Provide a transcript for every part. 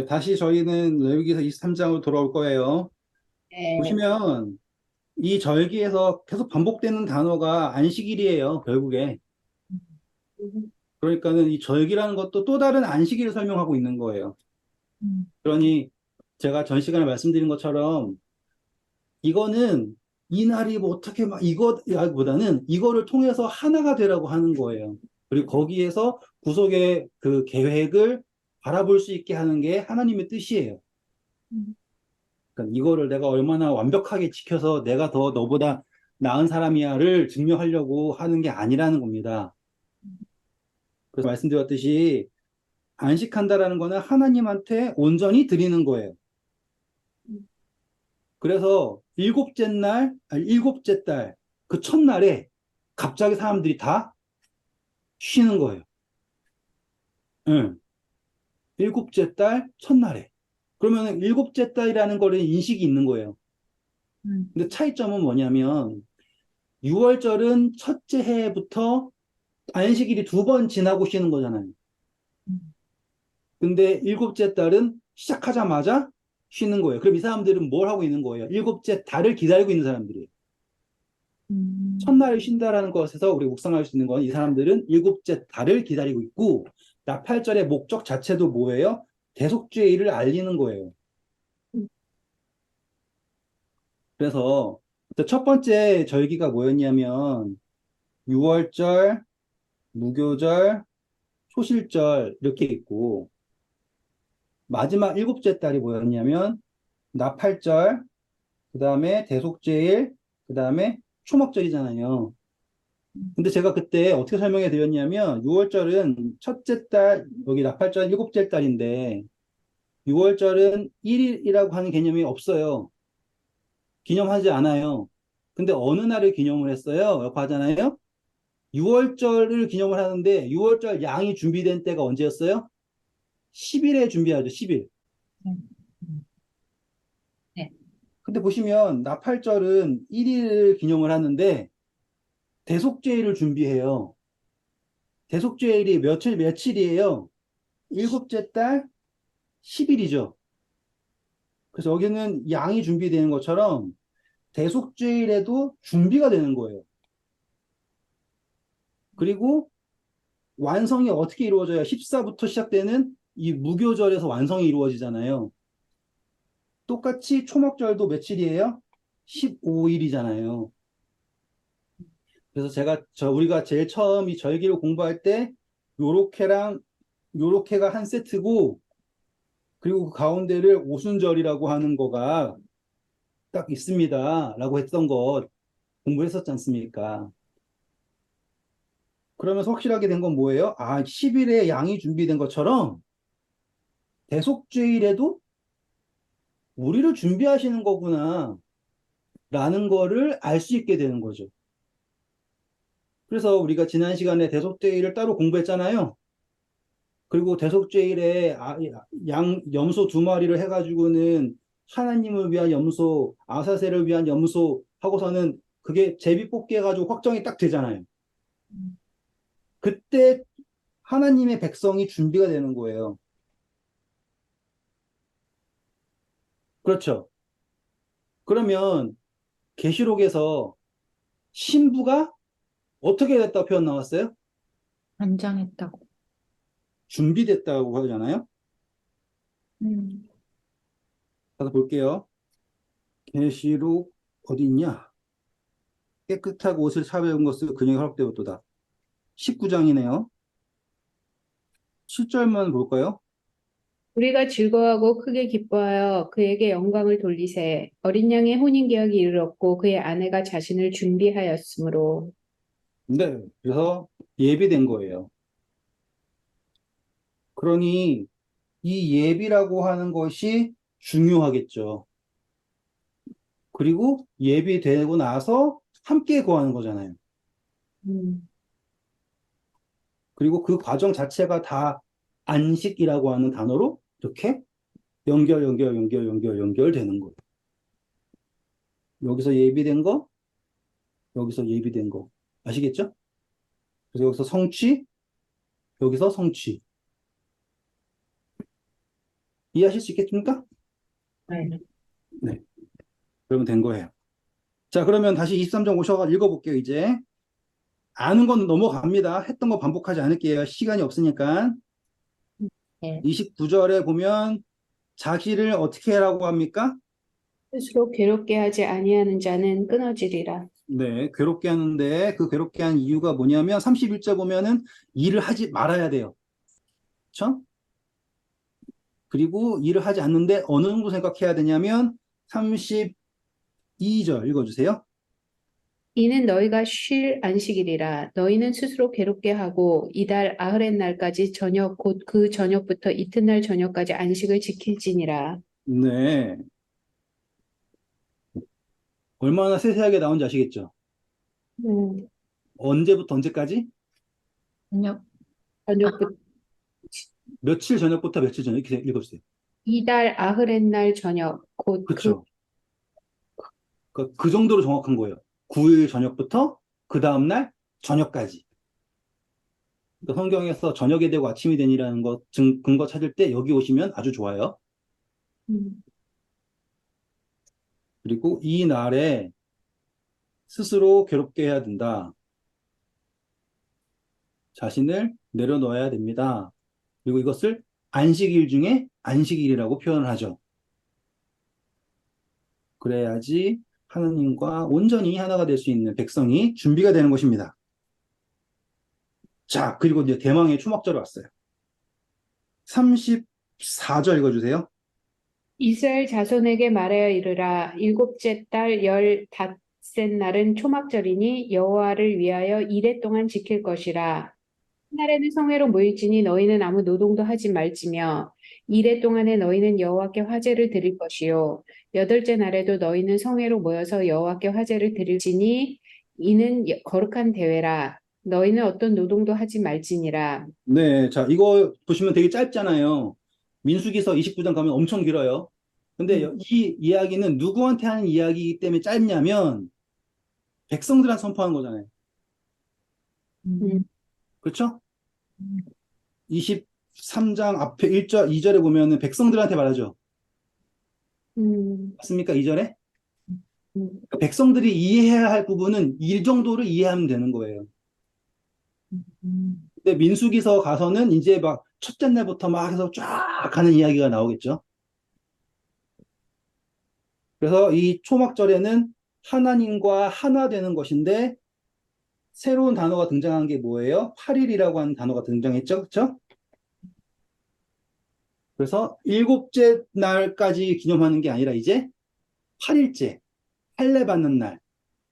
다시 저희는 레위기서 23장으로 돌아올 거예요. 네. 보시면 이 절기에서 계속 반복되는 단어가 안식일이에요, 결국에. 음, 그러니까는 이 절기라는 것도 또 다른 안식일을 설명하고 있는 거예요. 그러니 제가 전 시간에 말씀드린 것처럼 이거는 이 날이 뭐 어떻게 막 이거보다는 이거를 통해서 하나가 되라고 하는 거예요. 그리고 거기에서 구속의 그 계획을 바라볼 수 있게 하는 게 하나님의 뜻이에요. 그러니까 이거를 내가 얼마나 완벽하게 지켜서 내가 더 너보다 나은 사람이야를 증명하려고 하는 게 아니라는 겁니다. 그래서 말씀드렸듯이 안식한다라는 거는 하나님한테 온전히 드리는 거예요. 그래서 일곱째 날, 아니, 일곱째 달, 그 첫날에 갑자기 사람들이 다 쉬는 거예요. 응. 일곱째 달 첫날에. 그러면 일곱째 달이라는 거는 인식이 있는 거예요. 근데 차이점은 뭐냐면 6월절은 첫째 해부터 안식일이 두 번 지나고 쉬는 거잖아요. 근데 일곱째 달은 시작하자마자 쉬는 거예요. 그럼 이 사람들은 뭘 하고 있는 거예요? 일곱째 달을 기다리고 있는 사람들이에요. 첫날을 쉰다라는 것에서 우리 묵상할 수 있는 건 이 사람들은 일곱째 달을 기다리고 있고, 나팔절의 목적 자체도 뭐예요? 대속죄의 일을 알리는 거예요. 그래서 첫 번째 절기가 뭐였냐면 6월절, 무교절, 소실절 이렇게 있고, 마지막 일곱째 달이 뭐였냐면 나팔절, 그 다음에 대속죄일, 그 다음에 초막절이잖아요. 근데 제가 그때 어떻게 설명해 드렸냐면 6월절은 첫째 달, 여기 나팔절 일곱째 달인데 6월절은 1일이라고 하는 개념이 없어요. 기념하지 않아요. 근데 어느 날을 기념을 했어요? 라고 하잖아요. 6월절을 기념을 하는데 6월절 양이 준비된 때가 언제였어요? 10일에 준비하죠, 10일. 네. 근데 보시면 나팔절은 1일을 기념을 하는데 대속죄일을 준비해요. 대속죄일이 며칠이에요? 일곱째 달 10일이죠. 그래서 여기는 양이 준비되는 것처럼 대속죄일에도 준비가 되는 거예요. 그리고 완성이 어떻게 이루어져요? 14부터 시작되는 이 무교절에서 완성이 이루어지잖아요. 똑같이 초막절도 며칠이에요? 15일이잖아요. 그래서 우리가 제일 처음 이 절기를 공부할 때 요렇게랑 요렇게가 한 세트고, 그리고 그 가운데를 오순절이라고 하는 거가 딱 있습니다. 라고 했던 거 공부했었지 않습니까? 그러면서 확실하게 된 건 뭐예요? 아, 10일에 양이 준비된 것처럼 대속죄일에도 우리를 준비하시는 거구나. 라는 거를 알 수 있게 되는 거죠. 그래서 우리가 지난 시간에 대속죄일을 따로 공부했잖아요. 그리고 대속죄일에 염소 두 마리를 해가지고는 하나님을 위한 염소, 아사세를 위한 염소 하고서는 그게 제비 뽑기 해가지고 확정이 딱 되잖아요. 그때 하나님의 백성이 준비가 되는 거예요. 그렇죠. 그러면 계시록에서 신부가 어떻게 됐다고 표현 나왔어요? 안장했다고. 준비됐다고 하잖아요. 음. 가서 볼게요. 계시록 어디 있냐? 깨끗하고 옷을 차려입은 것을 그녀에게 허락되었도다. 19장이네요. 7절만 볼까요? 우리가 즐거워하고 크게 기뻐하여 그에게 영광을 돌리세. 어린 양의 혼인계약이 이르렀고 그의 아내가 자신을 준비하였으므로. 네, 그래서 예비된 거예요. 그러니 이 예비라고 하는 것이 중요하겠죠. 그리고 예비되고 나서 함께 거하는 거잖아요. 음. 그리고 그 과정 자체가 다 안식이라고 하는 단어로 이렇게 연결되는 거예요. 여기서 예비된 거, 여기서 예비된 거. 아시겠죠? 그래서 여기서 성취, 여기서 성취. 이해하실 수 있겠습니까? 네. 네. 그러면 된 거예요. 자, 그러면 다시 23장 오셔서 읽어볼게요, 이제. 아는 건 넘어갑니다. 했던 거 반복하지 않을게요. 시간이 없으니까. 네. 29절에 보면 자기를 어떻게 하라고 합니까? 스스로 괴롭게 하지 아니하는 자는 끊어지리라. 네, 괴롭게 하는데 그 괴롭게 한 이유가 뭐냐면 31절 보면은 일을 하지 말아야 돼요. 그렇죠? 그리고 일을 하지 않는데 어느 정도 생각해야 되냐면 32절 읽어주세요. 이는 너희가 쉴 안식일이라. 너희는 스스로 괴롭게 하고 이달 아흐렛 날까지 저녁 곧 그 저녁부터 이튿날 저녁까지 안식을 지킬지니라. 네, 얼마나 세세하게 나온지 아시겠죠? 언제부터 언제까지? 저녁. 저녁부터 며칠 저녁부터 며칠 저녁 이렇게 읽어주세요. 이달 아흐렛 날 저녁 곧 그 그렇죠. 그 정도로 정확한 거예요. 9일 저녁부터 그 다음날 저녁까지. 그러니까 성경에서 저녁이 되고 아침이 되니라는 거 근거 찾을 때 여기 오시면 아주 좋아요. 음, 그리고 이 날에 스스로 괴롭게 해야 된다. 자신을 내려놓아야 됩니다. 그리고 이것을 안식일 중에 안식일이라고 표현을 하죠. 그래야지 하나님과 온전히 하나가 될 수 있는 백성이 준비가 되는 것입니다. 자, 그리고 이제 대망의 초막절이 왔어요. 34절 읽어주세요. 이스라엘 자손에게 말하여 이르라. 일곱째 달 열 닷새 날은 초막절이니 여호와를 위하여 이레 동안 지킬 것이라. 날에는 성회로 모일지니 너희는 아무 노동도 하지 말지며 이레 동안에 너희는 여호와께 화제를 드릴 것이요 여덟째 날에도 너희는 성회로 모여서 여호와께 화제를 드릴지니 이는 거룩한 대회라. 너희는 어떤 노동도 하지 말지니라. 네, 자, 이거 보시면 되게 짧잖아요. 민수기서 29장 가면 엄청 길어요. 근데 음, 이 이야기는 누구한테 하는 이야기이기 때문에 짧냐면 백성들한테 선포하는 거잖아요. 음, 그렇죠? 23장 앞에 1절, 2절에 보면은 백성들한테 말하죠. 음, 맞습니까? 2절에? 음, 백성들이 이해해야 할 부분은 이 정도를 이해하면 되는 거예요. 근데 민수기서 가서는 이제 막 첫째 날부터 막 해서 쫙 가는 이야기가 나오겠죠. 그래서 이 초막절에는 하나님과 하나 되는 것인데 새로운 단어가 등장한 게 뭐예요? 8일이라고 하는 단어가 등장했죠. 그렇죠? 그래서 일곱째 날까지 기념하는 게 아니라 이제 8일째, 할례 받는 날,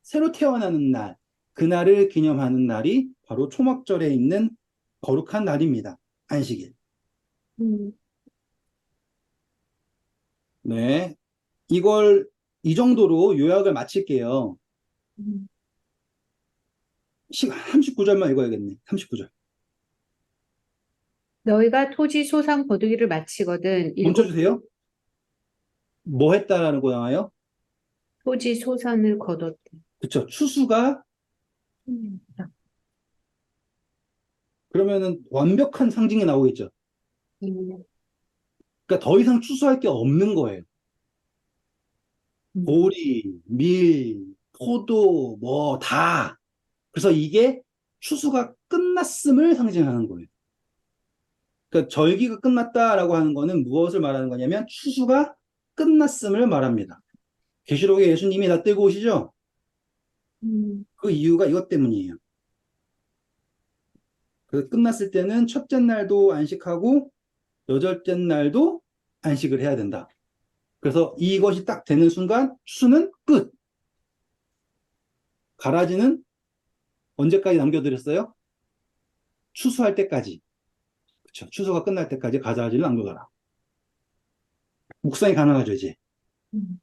새로 태어나는 날, 그날을 기념하는 날이 바로 초막절에 있는 거룩한 날입니다. 안식일. 음, 네. 이걸 이 정도로 요약을 마칠게요. 음. 39절만 읽어야겠네. 39절. 너희가 토지 소상 거두기를 마치거든 일곱 멈춰주세요. 뭐 했다라는 거잖아요. 토지 소산을 거뒀다. 그쵸. 추수가 음. 그러면은 완벽한 상징이 나오겠죠. 음, 그러니까 더 이상 추수할 게 없는 거예요. 음, 보리, 밀, 포도, 뭐 다. 그래서 이게 추수가 끝났음을 상징하는 거예요. 그러니까 절기가 끝났다라고 하는 거는 무엇을 말하는 거냐면 추수가 끝났음을 말합니다. 계시록에 예수님이 다 떼고 오시죠? 음, 그 이유가 이것 때문이에요. 그 끝났을 때는 첫째 날도 안식하고 여덟째 날도 안식을 해야 된다. 그래서 이것이 딱 되는 순간 추수는 끝. 가라지는 언제까지 남겨드렸어요? 추수할 때까지. 그렇죠. 추수가 끝날 때까지 가라지를 남겨둬라. 묵상이 가능하죠, 이제. 음.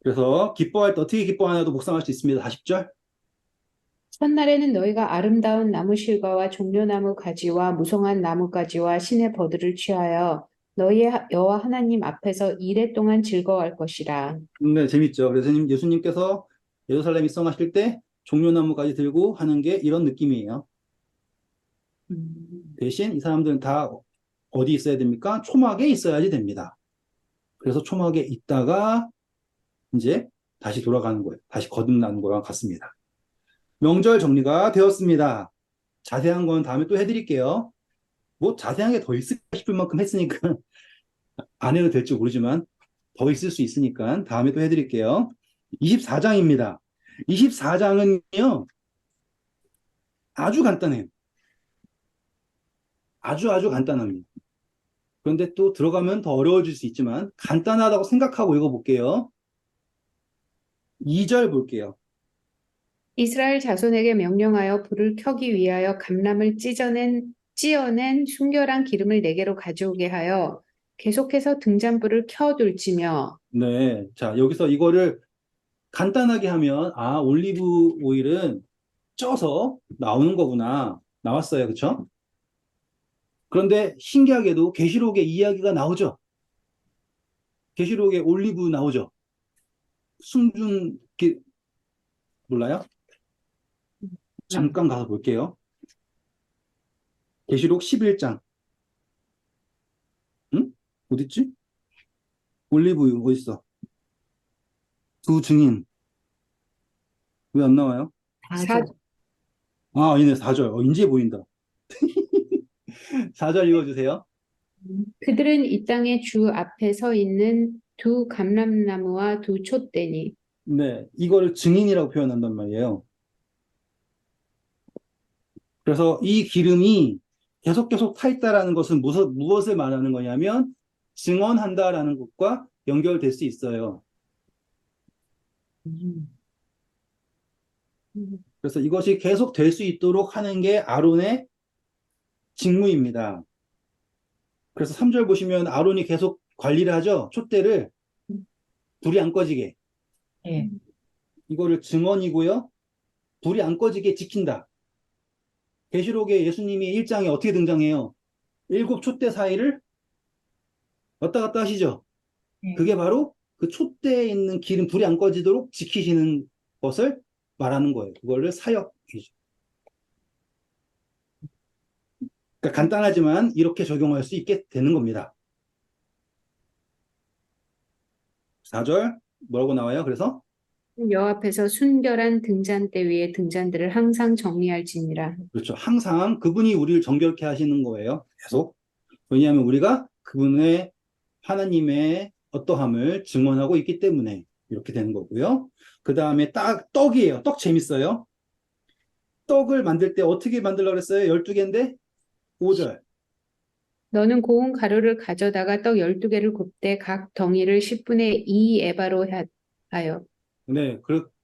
그래서 기뻐할 때 어떻게 기뻐하냐도 묵상할 수 있습니다. 40절. 첫날에는 너희가 아름다운 나무 실과와 종려나무 가지와 무성한 나무 가지와 신의 버들을 취하여 너희의 여호와 하나님 앞에서 이레 동안 즐거워할 것이라. 네, 재밌죠. 그래서 예수님께서 예루살렘 입성하실 때 종려나무까지 들고 하는 게 이런 느낌이에요. 음, 대신 이 사람들은 다 어디 있어야 됩니까? 초막에 있어야지 됩니다. 그래서 초막에 있다가 이제 다시 돌아가는 거예요. 다시 거듭나는 거랑 같습니다. 명절 정리가 되었습니다. 자세한 건 다음에 또 해드릴게요. 뭐 자세한 게 더 있을까 싶을 만큼 했으니까 안 해도 될지 모르지만 더 있을 수 있으니까 다음에 또 해드릴게요. 24장입니다. 24장은요, 아주 간단해요. 아주 간단합니다. 그런데 또 들어가면 더 어려워질 수 있지만 간단하다고 생각하고 읽어볼게요. 2절 볼게요. 이스라엘 자손에게 명령하여 불을 켜기 위하여 감람을 찌어낸 순결한 기름을 네개로 가져오게 하여 계속해서 등잔불을 켜둘지며. 네. 자, 여기서 이거를 간단하게 하면, 아, 올리브 오일은 쪄서 나오는 거구나. 나왔어요. 그쵸? 그런데 신기하게도 계시록에 이야기가 나오죠. 계시록에 올리브 나오죠. 숨준, 몰라요? 잠깐 가서 볼게요. 계시록 11장. 응? 어딨지? 올리브 오일 어디 있어? 두 증인. 왜 안 나와요? 사, 아, 아니네. 4절. 이제 보인다. 4절 읽어주세요. 그들은 이 땅의 주 앞에 서 있는 두 감람나무와 두 촛대니. 네. 이거를 증인이라고 표현한단 말이에요. 그래서 이 기름이 계속 타 있다라는 것은 무엇을 말하는 거냐면 증언한다라는 것과 연결될 수 있어요. 음. 그래서 이것이 계속 될 수 있도록 하는 게 아론의 직무입니다. 그래서 3절 보시면 아론이 계속 관리를 하죠. 촛대를 불이 안 꺼지게. 예. 이거를 증언이고요. 불이 안 꺼지게 지킨다. 계시록에 예수님이 1장에 어떻게 등장해요? 7촛대 사이를 왔다 갔다 하시죠. 그게 바로 그 촛대에 있는 기름 불이 안 꺼지도록 지키시는 것을 말하는 거예요. 그거를 사역이죠. 그러니까 간단하지만 이렇게 적용할 수 있게 되는 겁니다. 4절 뭐라고 나와요? 그래서 여 앞에서 순결한 등잔대 위에 등잔들을 항상 정리할지니라. 그렇죠. 항상 그분이 우리를 정결케 하시는 거예요. 계속. 왜냐하면 우리가 그분의 하나님의 어떠함을 증언하고 있기 때문에 이렇게 되는 거고요. 그 다음에 떡이에요. 떡 재밌어요. 떡을 만들 때 어떻게 만들려고 그랬어요? 12개인데 5절. 너는 고운 가루를 가져다가 떡 12개를 굽되 각 덩이를 10분의 2 에바로 하여. 네,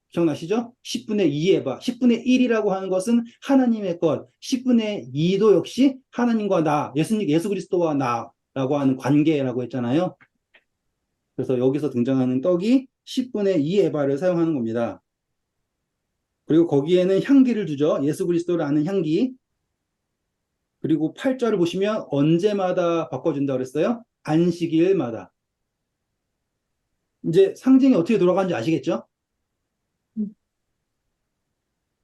기억나시죠? 10분의 2 에바. 10분의 1이라고 하는 것은 하나님의 것. 10분의 2도 역시 하나님과 예수 그리스도와 나라고 하는 관계라고 했잖아요. 그래서 여기서 등장하는 떡이 10분의 2 에바를 사용하는 겁니다. 그리고 거기에는 향기를 주죠. 예수 그리스도를 아는 향기. 그리고 8절을 보시면 언제마다 바꿔준다 그랬어요? 안식일마다. 이제 상징이 어떻게 돌아가는지 아시겠죠?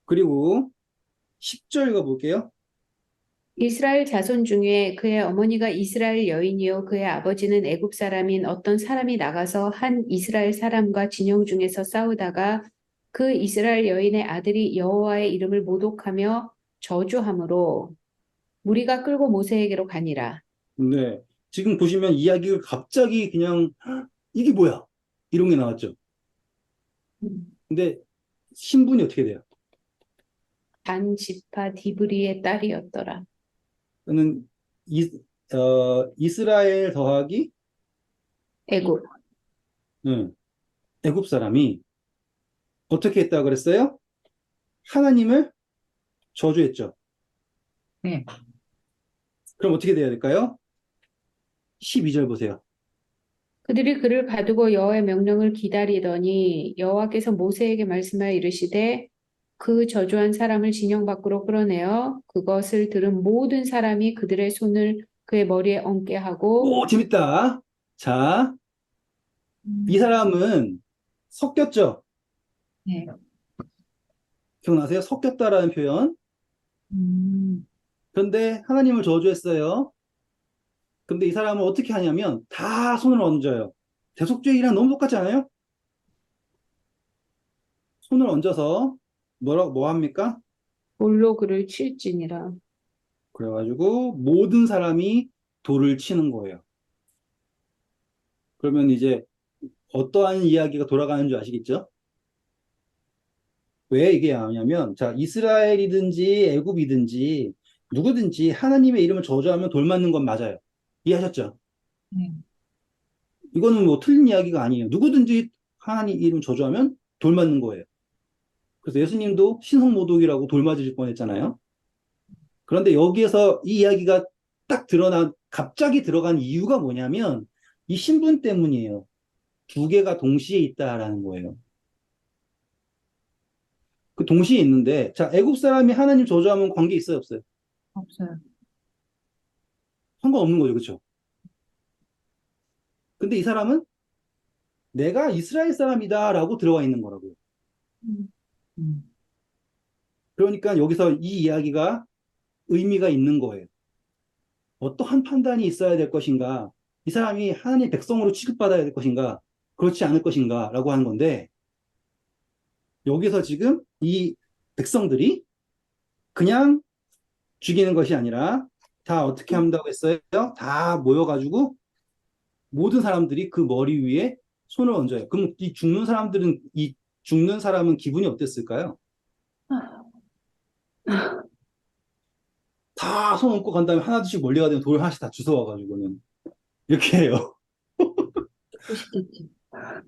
그리고 10절 읽어볼게요. 이스라엘 자손 중에 그의 어머니가 이스라엘 여인이요 그의 아버지는 애굽 사람인 어떤 사람이 나가서 한 이스라엘 사람과 진영 중에서 싸우다가 그 이스라엘 여인의 아들이 여호와의 이름을 모독하며 저주함으로 무리가 끌고 모세에게로 가니라. 네. 지금 보시면 이야기를 갑자기 그냥, "헉, 이게 뭐야?" 이런 게 나왔죠. 근데 신분이 어떻게 돼요? 단 지파 디브리의 딸이었더라. 저는 이스라엘 더하기 애굽. 응, 애굽 사람이 어떻게 했다고 그랬어요? 하나님을 저주했죠. 네. 그럼 어떻게 돼야 될까요? 12절 보세요. 그들이 그를 가두고 여호와의 명령을 기다리더니 여호와께서 모세에게 말씀하여 이르시되 그 저주한 사람을 진영 밖으로 끌어내어 그것을 들은 모든 사람이 그들의 손을 그의 머리에 얹게 하고. 오, 재밌다. 자, 이 사람은 섞였죠? 네. 기억나세요? 섞였다라는 표현. 음. 그런데 하나님을 저주했어요. 근데 이 사람은 어떻게 하냐면 다 손을 얹어요. 대속죄이랑 너무 똑같지 않아요? 손을 얹어서 뭐 합니까? 돌로 그를 칠지니라. 그래가지고 모든 사람이 돌을 치는 거예요. 그러면 이제 어떠한 이야기가 돌아가는 줄 아시겠죠? 왜 이게 나오냐면, 자, 이스라엘이든지 애굽이든지 누구든지 하나님의 이름을 저주하면 돌 맞는 건 맞아요. 이해하셨죠? 네. 이거는 뭐 틀린 이야기가 아니에요. 누구든지 하나님 이름 저주하면 돌 맞는 거예요. 그래서 예수님도 신성모독이라고 돌 맞으실 뻔했잖아요. 그런데 여기에서 이 이야기가 딱 갑자기 들어간 이유가 뭐냐면 이 신분 때문이에요. 두 개가 동시에 있다라는 거예요. 그 동시에 있는데, 자, 애국 사람이 하나님 저주하면 관계 있어요, 없어요? 없어요. 상관없는 거죠, 그렇죠? 근데 이 사람은 내가 이스라엘 사람이다라고 들어가 있는 거라고요. 음. 음. 그러니까 여기서 이 이야기가 의미가 있는 거예요. 어떠한 판단이 있어야 될 것인가? 이 사람이 하나님의 백성으로 취급받아야 될 것인가? 그렇지 않을 것인가? 라고 하는 건데, 여기서 지금 이 백성들이 그냥 죽이는 것이 아니라 다 어떻게 한다고 했어요? 다 모여가지고 모든 사람들이 그 머리 위에 손을 얹어요. 그럼 이 죽는 사람은 기분이 어땠을까요? 다 손 얹고 간 다음에 하나둘씩 멀리 가면 돌 하나씩 다 주워와가지고는 이렇게 해요. 듣고 싶겠지.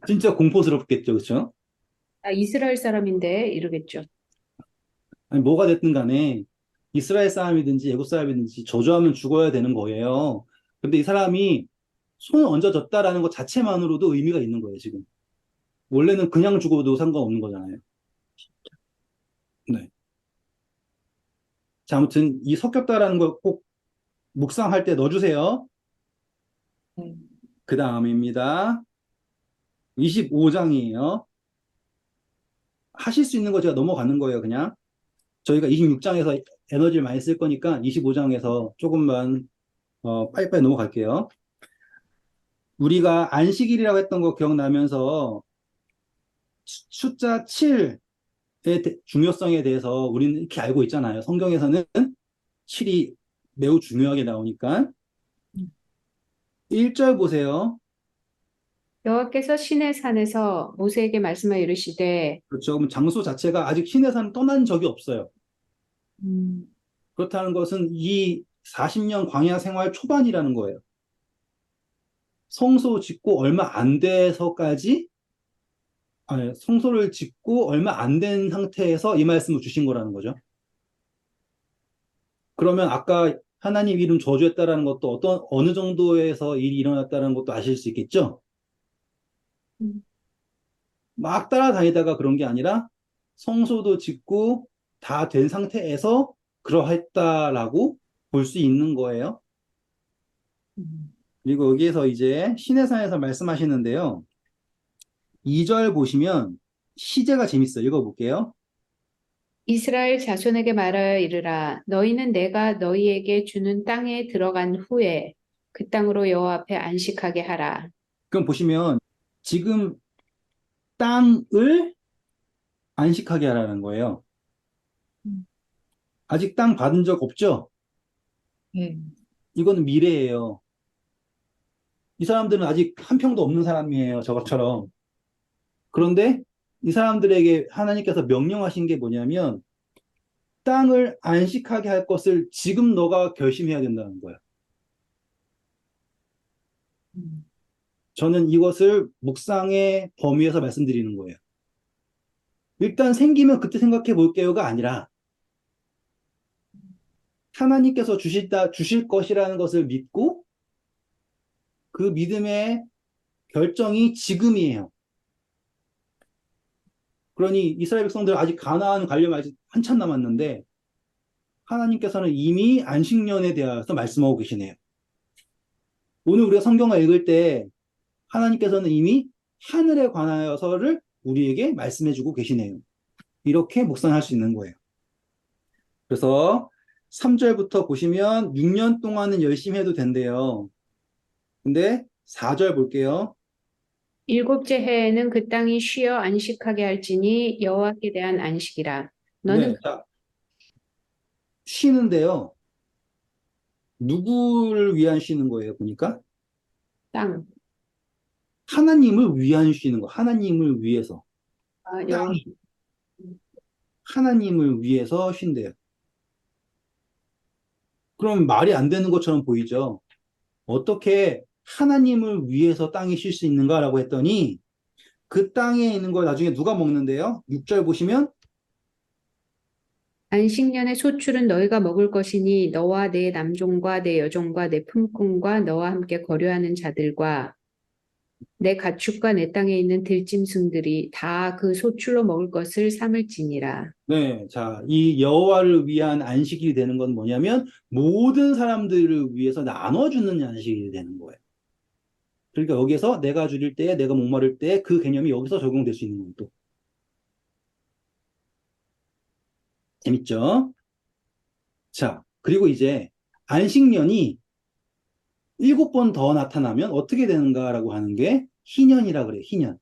진짜 공포스럽겠죠, 그렇죠? 아, 이스라엘 사람인데 이러겠죠. 아니, 뭐가 됐든 간에 이스라엘 사람이든지 애국 사람이든지 저주하면 죽어야 되는 거예요. 근데 이 사람이 손을 얹어졌다라는 것 자체만으로도 의미가 있는 거예요, 지금. 원래는 그냥 죽어도 상관없는 거잖아요. 네. 자, 아무튼 이 섞였다라는 걸 꼭 묵상할 때 넣어주세요. 네. 그 다음입니다. 25장이에요. 하실 수 있는 거 제가 넘어가는 거예요, 그냥. 저희가 26장에서 에너지를 많이 쓸 거니까 25장에서 조금만 빨리빨리 넘어갈게요. 우리가 안식일이라고 했던 거 기억나면서 숫자 7의 중요성에 대해서 우리는 이렇게 알고 있잖아요. 성경에서는 7이 매우 중요하게 나오니까. 1절 보세요. 여호와께서 시내 산에서 모세에게 말씀하여 이르시되 그렇죠. 그럼 장소 자체가 아직 시내산을 떠난 적이 없어요. 음. 그렇다는 것은 이 40년 광야 생활 초반이라는 거예요. 성소 짓고 얼마 안 돼서까지, 아니, 성소를 짓고 얼마 안 된 상태에서 이 말씀을 주신 거라는 거죠. 그러면 아까 하나님 이름 저주했다라는 것도 어느 정도에서 일이 일어났다는 것도 아실 수 있겠죠? 음. 막 따라다니다가 그런 게 아니라 성소도 짓고 다 된 상태에서 그러했다라고 볼 수 있는 거예요. 음. 그리고 여기에서 이제 시내산에서 말씀하시는데요. 2절 보시면 시제가 재밌어요. 읽어볼게요. 이스라엘 자손에게 말하여 이르라 너희는 내가 너희에게 주는 땅에 들어간 후에 그 땅으로 여호와 앞에 안식하게 하라. 그럼 보시면 지금 땅을 안식하게 하라는 거예요. 음. 아직 땅 받은 적 없죠? 네. 이거는 미래예요. 이 사람들은 아직 한 평도 없는 사람이에요. 저것처럼. 그런데 이 사람들에게 하나님께서 명령하신 게 뭐냐면 땅을 안식하게 할 것을 지금 너가 결심해야 된다는 거야. 음. 저는 이것을 묵상의 범위에서 말씀드리는 거예요. 일단 생기면 그때 생각해 볼게요가 아니라 하나님께서 주실 것이라는 것을 믿고 그 믿음의 결정이 지금이에요. 그러니 이스라엘 백성들 아직 가나안 가려면 아직 한참 남았는데 하나님께서는 이미 안식년에 대해서 말씀하고 계시네요. 오늘 우리가 성경을 읽을 때 하나님께서는 이미 하늘에 관하여서를 우리에게 말씀해주고 계시네요. 이렇게 묵상할 수 있는 거예요. 그래서 3절부터 보시면 6년 동안은 열심히 해도 된대요. 근데 4절 볼게요. 일곱째 해에는 그 땅이 쉬어 안식하게 할지니 여호와께 대한 안식이라. 너는 네, 자, 쉬는데요. 누구를 위한 쉬는 거예요, 보니까? 땅, 하나님을 위한 쉬는 거. 하나님을 위해서. 여호와. 땅이 하나님을 위해서 쉰대요. 그럼 말이 안 되는 것처럼 보이죠? 어떻게 하나님을 위해서 땅이 쉴 수 있는가라고 했더니 그 땅에 있는 걸 나중에 누가 먹는데요? 6절 보시면 안식년의 소출은 너희가 먹을 것이니 너와 내 남종과 내 여종과 내 품꾼과 너와 함께 거류하는 자들과 내 가축과 내 땅에 있는 들짐승들이 다 그 소출로 먹을 것을 삼을지니라. 네, 자, 이 여호와를 위한 안식일이 되는 건 뭐냐면 모든 사람들을 위해서 나눠주는 안식일이 되는 거예요. 그러니까 여기서 내가 줄일 때, 내가 목마를 때 그 개념이 여기서 적용될 수 있는 거예요. 또 재밌죠? 자, 그리고 이제 안식년이 7번 더 나타나면 어떻게 되는가라고 하는 게 희년이라 그래요. 희년.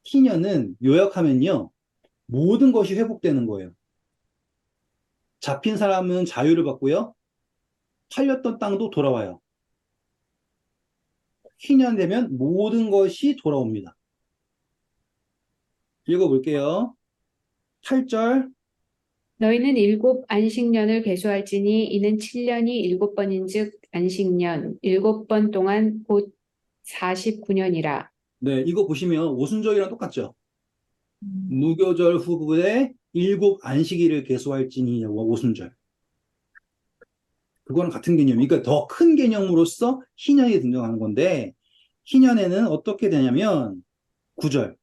희년은 요약하면요. 모든 것이 회복되는 거예요. 잡힌 사람은 자유를 받고요. 팔렸던 땅도 돌아와요. 희년 되면 모든 것이 돌아옵니다. 읽어볼게요. 8절. 너희는 일곱 안식년을 계수할지니 이는 7년이 일곱 번인즉 안식년 일곱 번 동안 곧 49년이라. 네, 이거 보시면 오순절이랑 똑같죠. 음. 무교절 후에 7 안식일을 계수할지니 오순절. 그거랑 같은 개념이, 그러니까 더 큰 개념으로서 희년이 등장하는 건데, 희년에는 어떻게 되냐면, 9절.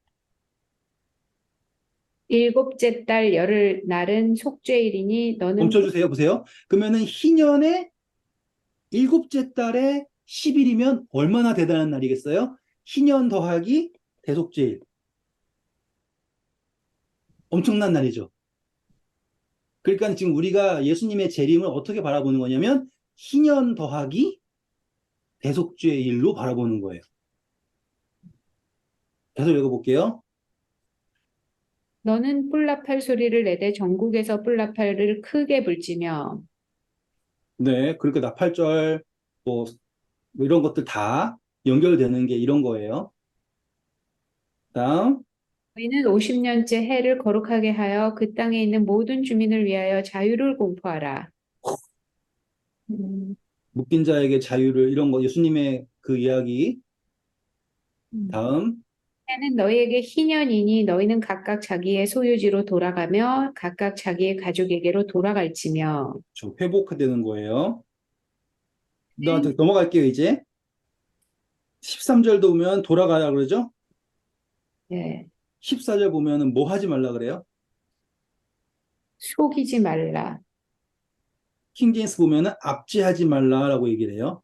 일곱째 달 열흘 날은 속죄일이니 너는 멈춰주세요. 보세요. 그러면은 희년의 7째 달에 10일이면 얼마나 대단한 날이겠어요? 희년 더하기 대속죄일. 엄청난 날이죠. 그러니까 지금 우리가 예수님의 재림을 어떻게 바라보는 거냐면, 희년 더하기 대속죄일로 바라보는 거예요. 계속 읽어볼게요. 너는 뿔나팔 소리를 내되 전국에서 뿔나팔을 크게 불지며 네, 그러니까 나팔절, 뭐, 뭐 이런 것들 다 연결되는 게 이런 거예요. 다음, 너희는 50년째 해를 거룩하게 하여 그 땅에 있는 모든 주민을 위하여 자유를 공포하라. 음, 묶인 자에게 자유를, 이런 거, 예수님의 그 이야기. 음. 다음, 해는 너희에게 희년이니 너희는 각각 자기의 소유지로 돌아가며 각각 자기의 가족에게로 돌아갈지며 저 회복되는 거예요. 나한테 넘어갈게요, 이제. 13절도 보면 돌아가라 그러죠? 예, 14절 보면은 뭐 하지 말라 그래요? 속이지 말라. 킹제임스 보면은 압제하지 말라라고 얘기를 해요.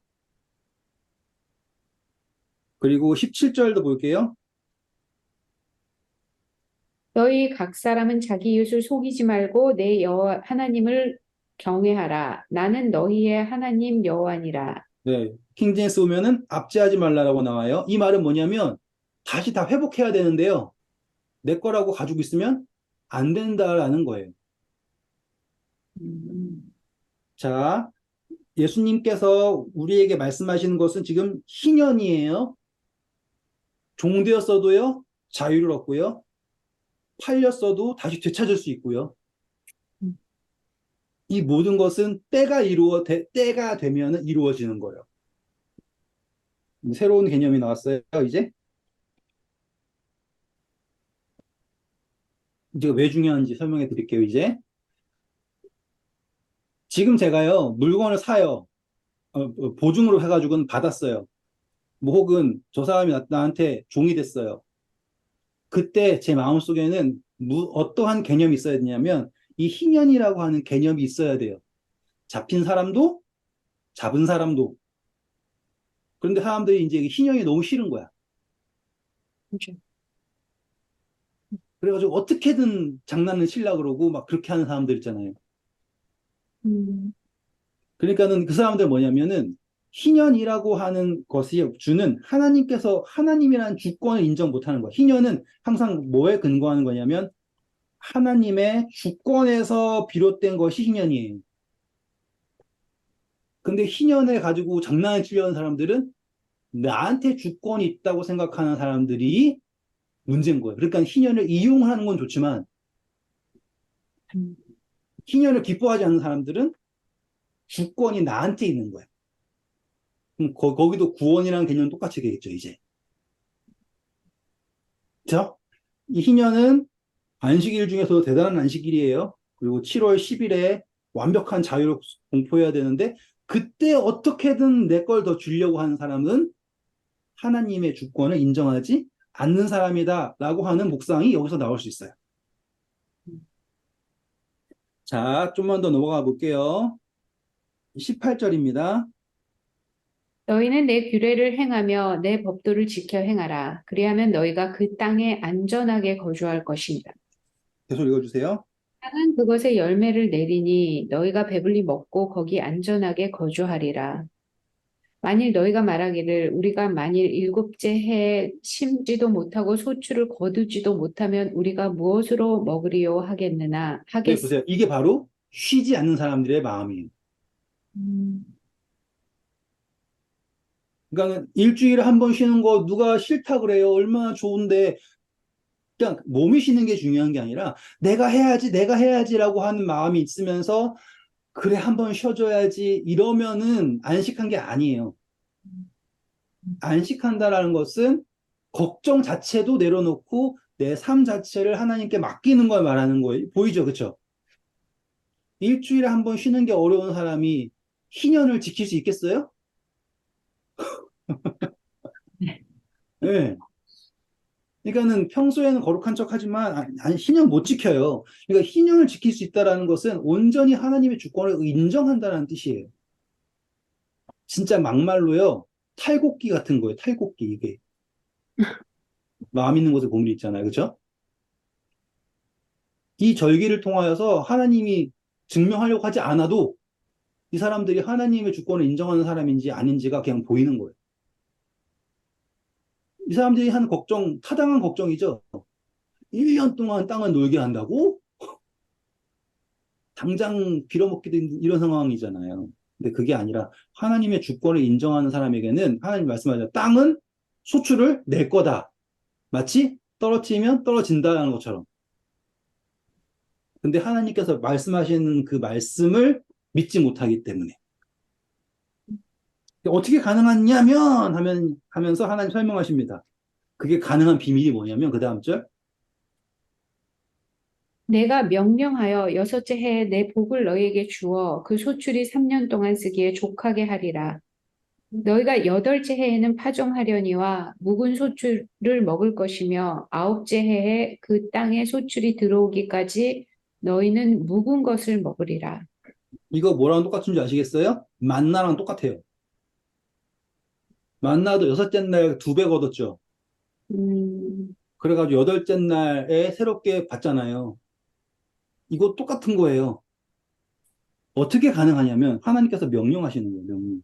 그리고 17절도 볼게요. 너희 각 사람은 자기 이웃을 속이지 말고 내 여호와 하나님을 경외하라. 나는 너희의 하나님 여호와니라. 네, 킹제임스 보면은 압제하지 말라라고 나와요. 이 말은 뭐냐면 다시 다 회복해야 되는데요. 내 거라고 가지고 있으면 안 된다라는 거예요. 음, 자, 예수님께서 우리에게 말씀하시는 것은 지금 희년이에요. 종되었어도요, 자유를 얻고요. 팔렸어도 다시 되찾을 수 있고요. 음. 이 모든 것은 때가 되면 이루어지는 거예요. 새로운 개념이 나왔어요, 이제. 이제 왜 중요한지 설명해 드릴게요, 이제. 지금 제가요, 물건을 사요. 보증으로 해가지고는 받았어요. 뭐 혹은 저 사람이 나한테 종이 됐어요. 그때 제 마음속에는 어떠한 개념이 있어야 되냐면 이 희년이라고 하는 개념이 있어야 돼요. 잡힌 사람도 잡은 사람도. 그런데 사람들이 이제 희년이 너무 싫은 거야. 그죠. 그래가지고 어떻게든 장난을 치려고 그러고 막 그렇게 하는 사람들 있잖아요. 음. 그러니까는 그 사람들 뭐냐면은 희년이라고 하는 것이 주는 하나님께서 하나님이라는 주권을 인정 못하는 거예요. 희년은 항상 뭐에 근거하는 거냐면 하나님의 주권에서 비롯된 것이 희년이에요. 근데 희년을 가지고 장난을 치려는 사람들은 나한테 주권이 있다고 생각하는 사람들이 문제인 거예요. 그러니까 희년을 이용하는 건 좋지만 음. 희년을 기뻐하지 않는 사람들은 주권이 나한테 있는 거예요. 그럼 거기도 구원이라는 개념 똑같이 되겠죠, 이제. 자, 이 희년은 안식일 중에서도 대단한 안식일이에요. 그리고 7월 10일에 완벽한 자유를 공포해야 되는데 그때 어떻게든 내 걸 더 주려고 하는 사람은 하나님의 주권을 인정하지 않는 사람이다라고 하는 묵상이 여기서 나올 수 있어요. 자, 좀만 더 넘어가 볼게요. 18절입니다. 너희는 내 규례를 행하며 내 법도를 지켜 행하라. 그리하면 너희가 그 땅에 안전하게 거주할 것이니라. 계속 읽어주세요. 땅은 그것의 열매를 내리니 너희가 배불리 먹고 거기 안전하게 거주하리라. 만일 너희가 말하기를 우리가 만일 일곱째 해에 심지도 못하고 소출을 거두지도 못하면 우리가 무엇으로 먹으리요 하겠느냐 네, 보세요. 이게 바로 쉬지 않는 사람들의 마음이에요. 음. 그러니까 일주일에 한 번 쉬는 거 누가 싫다 그래요? 얼마나 좋은데 그냥 몸이 쉬는 게 중요한 게 아니라 내가 해야지라고 하는 마음이 있으면서 그래 한 번 쉬어줘야지 이러면은 안식한 게 아니에요. 안식한다라는 것은 걱정 자체도 내려놓고 내 삶 자체를 하나님께 맡기는 걸 말하는 거예요. 보이죠? 그렇죠? 일주일에 한 번 쉬는 게 어려운 사람이 희년을 지킬 수 있겠어요? 네. 그러니까는 평소에는 거룩한 척 하지만 희년 못 지켜요. 그러니까 희년을 지킬 수 있다라는 것은 온전히 하나님의 주권을 인정한다는 뜻이에요. 진짜 막말로요. 탈곡기 같은 거예요. 탈곡기 이게. 마음 있는 곳에 공이 있잖아요. 그렇죠? 이 절기를 통하여서 하나님이 증명하려고 하지 않아도 이 사람들이 하나님의 주권을 인정하는 사람인지 아닌지가 그냥 보이는 거예요. 이 사람들이 하는 걱정, 타당한 걱정이죠. 1년 동안 땅을 놀게 한다고? 당장 빌어먹기도 힘든 이런 상황이잖아요. 근데 그게 아니라 하나님의 주권을 인정하는 사람에게는 하나님 말씀하죠. 땅은 소출을 낼 거다. 마치 떨어뜨리면 떨어진다는 것처럼. 근데 하나님께서 말씀하시는 그 말씀을 믿지 못하기 때문에. 어떻게 가능하냐면 하면서 하나님 설명하십니다. 그게 가능한 비밀이 뭐냐면 그 다음 절. 내가 명령하여 여섯째 해에 내 복을 너희에게 주어 그 소출이 3년 동안 쓰기에 족하게 하리라. 너희가 여덟째 해에는 파종하려니와 묵은 소출을 먹을 것이며 아홉째 해에 그 땅에 소출이 들어오기까지 너희는 묵은 것을 먹으리라. 이거 뭐랑 똑같은 줄 아시겠어요? 만나랑 똑같아요. 만나도 여섯째 날 2배 얻었죠. 그래가지고 여덟째 날에 새롭게 받잖아요. 이거 똑같은 거예요. 어떻게 가능하냐면 하나님께서 명령하시는 거예요. 명령.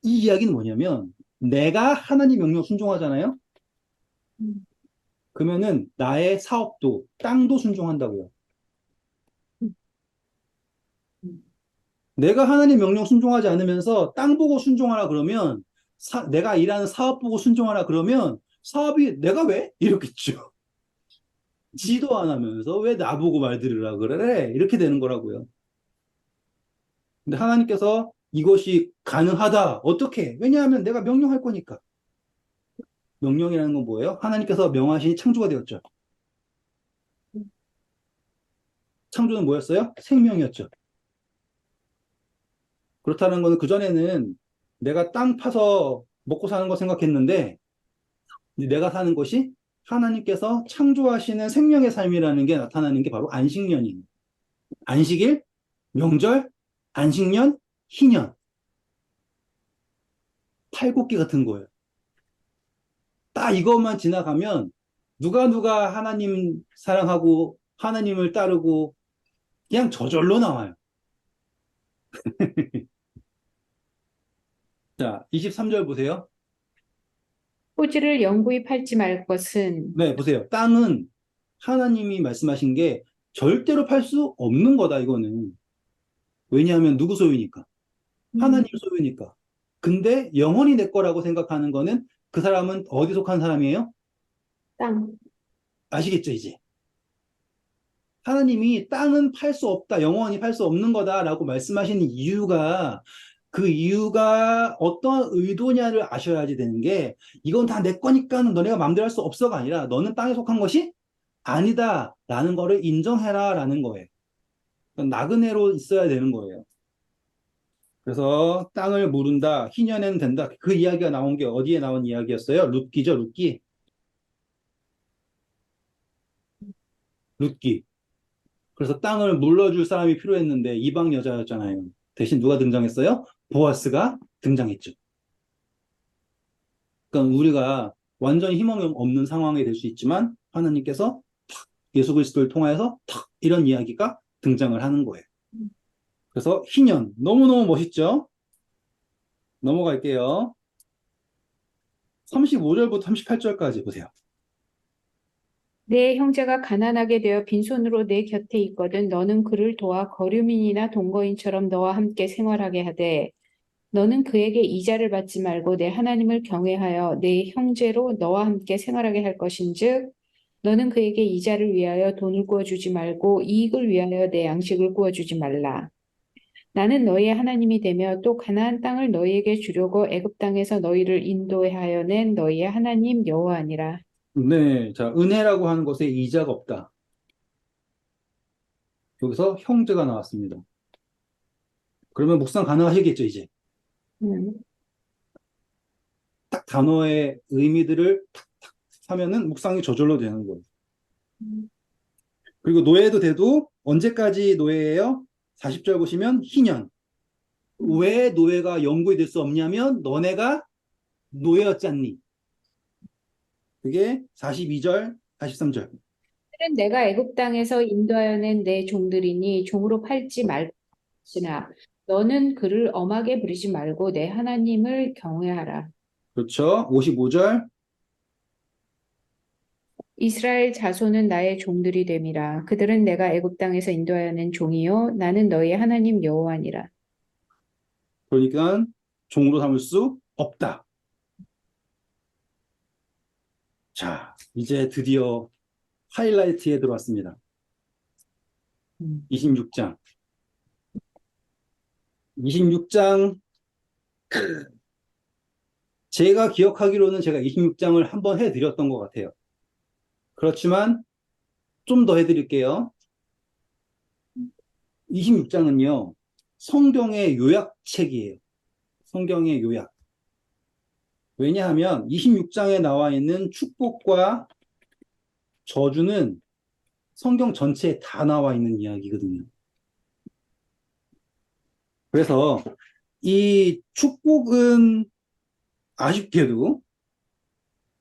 이 이야기는 뭐냐면 내가 하나님 명령 순종하잖아요. 음. 그러면은 나의 사업도 땅도 순종한다고요. 내가 하나님 명령 순종하지 않으면서 땅 보고 순종하라 그러면 내가 일하는 사업 보고 순종하라 그러면 사업이 내가 왜? 이렇겠죠. 지도 안 하면서 왜 나보고 말 들으라 그래? 이렇게 되는 거라고요. 근데 하나님께서 이것이 가능하다. 어떻게? 왜냐하면 내가 명령할 거니까. 명령이라는 건 뭐예요? 하나님께서 명하시니 창조가 되었죠. 창조는 뭐였어요? 생명이었죠. 그렇다는 거는 그전에는 내가 땅 파서 먹고 사는 거 생각했는데 내가 사는 것이 하나님께서 창조하시는 생명의 삶이라는 게 나타나는 게 바로 안식년이에요. 안식일, 명절, 안식년, 희년. 팔굽기 같은 거예요. 딱 이것만 지나가면 누가 하나님 사랑하고 하나님을 따르고 그냥 저절로 나와요. 자, 23절 보세요. 토지를 영구히 팔지 말 것은 네, 보세요. 땅은 하나님이 말씀하신 게 절대로 팔 수 없는 거다, 이거는. 왜냐하면 누구 소유니까? 하나님 소유니까. 근데 영원히 내 거라고 생각하는 거는 그 사람은 어디 속한 사람이에요? 땅. 아시겠죠, 이제? 하나님이 땅은 팔 수 없다, 영원히 팔 수 없는 거다라고 말씀하시는 이유가 그 이유가 어떤 의도냐를 아셔야지 되는 게 이건 다 내 거니까 너네가 마음대로 할 수 없어가 아니라 너는 땅에 속한 것이 아니다라는 거를 인정해라라는 거예요. 나그네로 있어야 되는 거예요. 그래서 땅을 모른다, 희년에는 된다. 그 이야기가 나온 게 어디에 나온 이야기였어요? 룻기죠, 룻기. 룻기. 그래서 땅을 물러줄 사람이 필요했는데 이방 여자였잖아요. 대신 누가 등장했어요? 보아스가 등장했죠. 그러니까 우리가 완전히 희망이 없는 상황이 될 수 있지만 하나님께서 탁 예수 그리스도를 통하여서 탁 이런 이야기가 등장을 하는 거예요. 그래서 희년 너무너무 멋있죠? 넘어갈게요. 35절부터 38절까지 보세요. 내 형제가 가난하게 되어 빈손으로 내 곁에 있거든 너는 그를 도와 거류민이나 동거인처럼 너와 함께 생활하게 하되 너는 그에게 이자를 받지 말고 내 하나님을 경외하여 내 형제로 너와 함께 생활하게 할 것인즉 너는 그에게 이자를 위하여 돈을 구워주지 말고 이익을 위하여 내 양식을 구워주지 말라. 나는 너희의 하나님이 되며 또 가나안 땅을 너희에게 주려고 애굽 땅에서 너희를 인도하여 낸 너희의 하나님 여호와니라. 네, 자, 은혜라고 하는 것에 이자가 없다. 여기서 형제가 나왔습니다. 그러면 묵상 가능하시겠죠, 이제? 음. 딱 단어의 의미들을 탁탁 하면은 묵상이 저절로 되는 거예요. 그리고 노예도 돼도 언제까지 노예예요? 40절 보시면 희년. 왜 노예가 영구히 될 수 없냐면 너네가 노예였잖니. 그게 42절, 43절. 그들은 내가 애굽 땅에서 인도하여 낸 내 종들이니 종으로 팔지 말지나 너는 그를 엄하게 부리지 말고 내 하나님을 경외하라. 그렇죠. 55절. 이스라엘 자손은 나의 종들이 됨이라. 그들은 내가 애굽 땅에서 인도하여 낸 종이요 나는 너희의 하나님 여호와니라. 그러니까 종으로 삼을 수 없다. 자, 이제 드디어 하이라이트에 들어왔습니다. 26장. 26장, 제가 기억하기로는 제가 26장을 한번 해드렸던 것 같아요. 그렇지만 좀 더 해드릴게요. 26장은요, 성경의 요약책이에요. 성경의 요약. 왜냐하면 26장에 나와 있는 축복과 저주는 성경 전체에 다 나와 있는 이야기거든요. 그래서 이 축복은 아쉽게도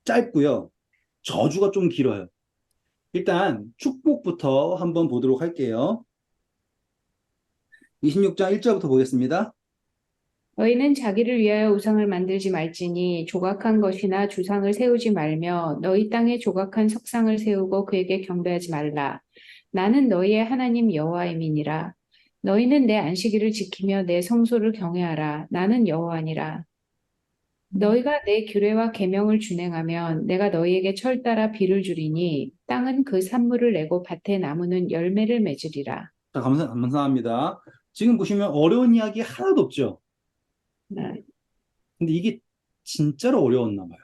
짧고요. 저주가 좀 길어요. 일단 축복부터 한번 보도록 할게요. 26장 1절부터 보겠습니다. 너희는 자기를 위하여 우상을 만들지 말지니 조각한 것이나 주상을 세우지 말며 너희 땅에 조각한 석상을 세우고 그에게 경배하지 말라. 나는 너희의 하나님 여호와임이니라. 너희는 내 안식일을 지키며 내 성소를 경외하라. 나는 여호와니라. 너희가 내 규례와 계명을 준행하면 내가 너희에게 철 따라 비를 주리니 땅은 그 산물을 내고 밭의 나무는 열매를 맺으리라. 자, 감사합니다. 지금 보시면 어려운 이야기 하나도 없죠? 네. 근데 이게 진짜로 어려웠나 봐요.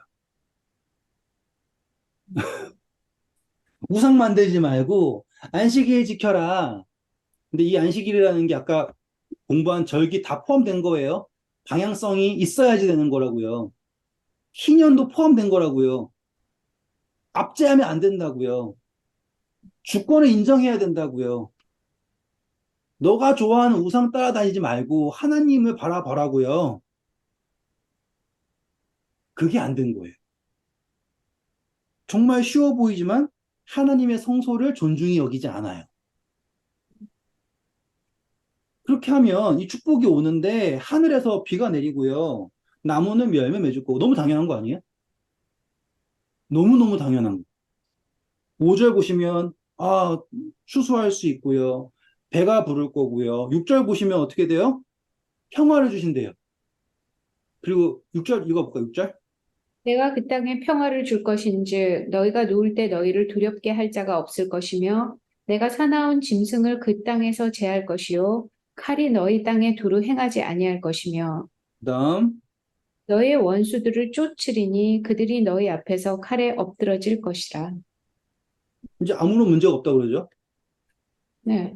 우상 만들지 말고 안식일 지켜라. 근데 이 안식일이라는 게 아까 공부한 절기 다 포함된 거예요. 방향성이 있어야지 되는 거라고요. 희년도 포함된 거라고요. 압제하면 안 된다고요. 주권을 인정해야 된다고요. 너가 좋아하는 우상 따라다니지 말고 하나님을 바라보라고요. 그게 안 된 거예요. 정말 쉬워 보이지만 하나님의 성소를 존중히 여기지 않아요. 그렇게 하면 이 축복이 오는데 하늘에서 비가 내리고요. 나무는 열매 맺을 거고. 너무 당연한 거 아니에요? 너무너무 당연한 거. 5절 보시면, 추수할 수 있고요. 배가 부를 거고요. 6절 보시면 어떻게 돼요? 평화를 주신대요. 그리고 6절 읽어볼까요? 6절? 내가 그 땅에 평화를 줄 것인즉 너희가 누울 때 너희를 두렵게 할 자가 없을 것이며 내가 사나운 짐승을 그 땅에서 제할 것이요 칼이 너희 땅에 두루 행하지 아니할 것이며 그 다음, 너희의 원수들을 쫓으리니 그들이 너희 앞에서 칼에 엎드러질 것이라. 이제 아무런 문제가 없다고 그러죠. 네.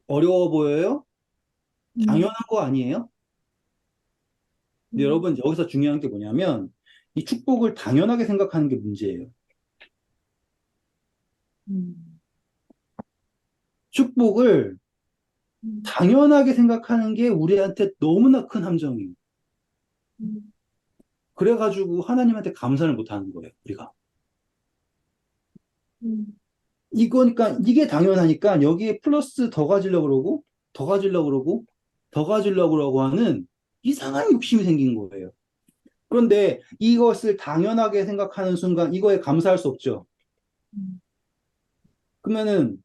어려워 보여요? 음, 당연한 거 아니에요? 근데 음, 여러분, 여기서 중요한 게 뭐냐면, 이 축복을 당연하게 생각하는 게 문제예요. 음, 축복을 음, 당연하게 생각하는 게 우리한테 너무나 큰 함정이에요. 음, 그래가지고 하나님한테 감사를 못 하는 거예요, 우리가. 음, 이거니까, 이게 당연하니까 여기에 플러스 더 가지려고 그러고, 더 가지려고 그러고, 더 가지려고 그러고 하는 이상한 욕심이 생긴 거예요. 그런데 이것을 당연하게 생각하는 순간 이거에 감사할 수 없죠. 음. 그러면은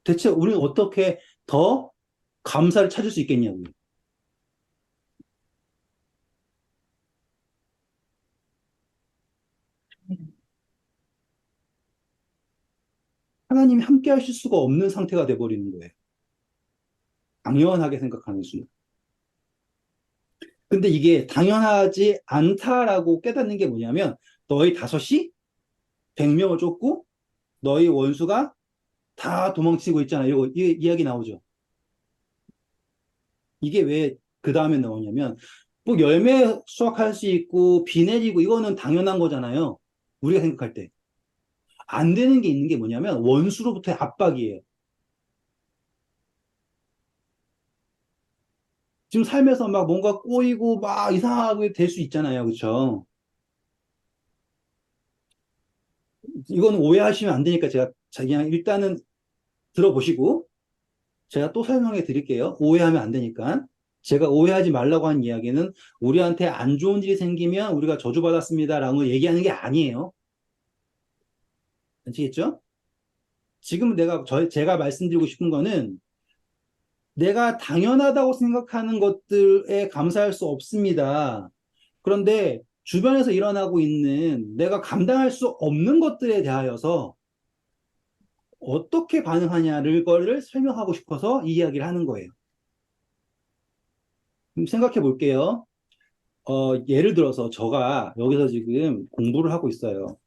대체 우리는 어떻게 더 감사를 찾을 수 있겠냐고요. 하나님이 함께 하실 수가 없는 상태가 돼버리는 거예요. 당연하게 생각하는 순간. 근데 이게 당연하지 않다라고 깨닫는 게 뭐냐면 너희 다섯이 100명을 쫓고 너희 원수가 다 도망치고 있잖아. 이거 이야기 나오죠. 이게 왜 그 다음에 나오냐면 뭐 열매 수확할 수 있고 비 내리고 이거는 당연한 거잖아요. 우리가 생각할 때. 안 되는 게 있는 게 뭐냐면 원수로부터의 압박이에요. 지금 삶에서 막 뭔가 꼬이고 막 이상하게 될 수 있잖아요. 그렇죠? 이건 오해하시면 안 되니까 제가 그냥 일단은 들어보시고 제가 또 설명해 드릴게요. 오해하면 안 되니까. 제가 오해하지 말라고 한 이야기는 우리한테 안 좋은 일이 생기면 우리가 저주받았습니다라고 얘기하는 게 아니에요. 아시겠죠? 지금 제가 말씀드리고 싶은 거는 내가 당연하다고 생각하는 것들에 감사할 수 없습니다. 그런데 주변에서 일어나고 있는 내가 감당할 수 없는 것들에 대하여서 어떻게 반응하냐를 거를 설명하고 싶어서 이 이야기를 하는 거예요. 그럼 생각해 볼게요. 예를 들어서 저가 여기서 지금 공부를 하고 있어요.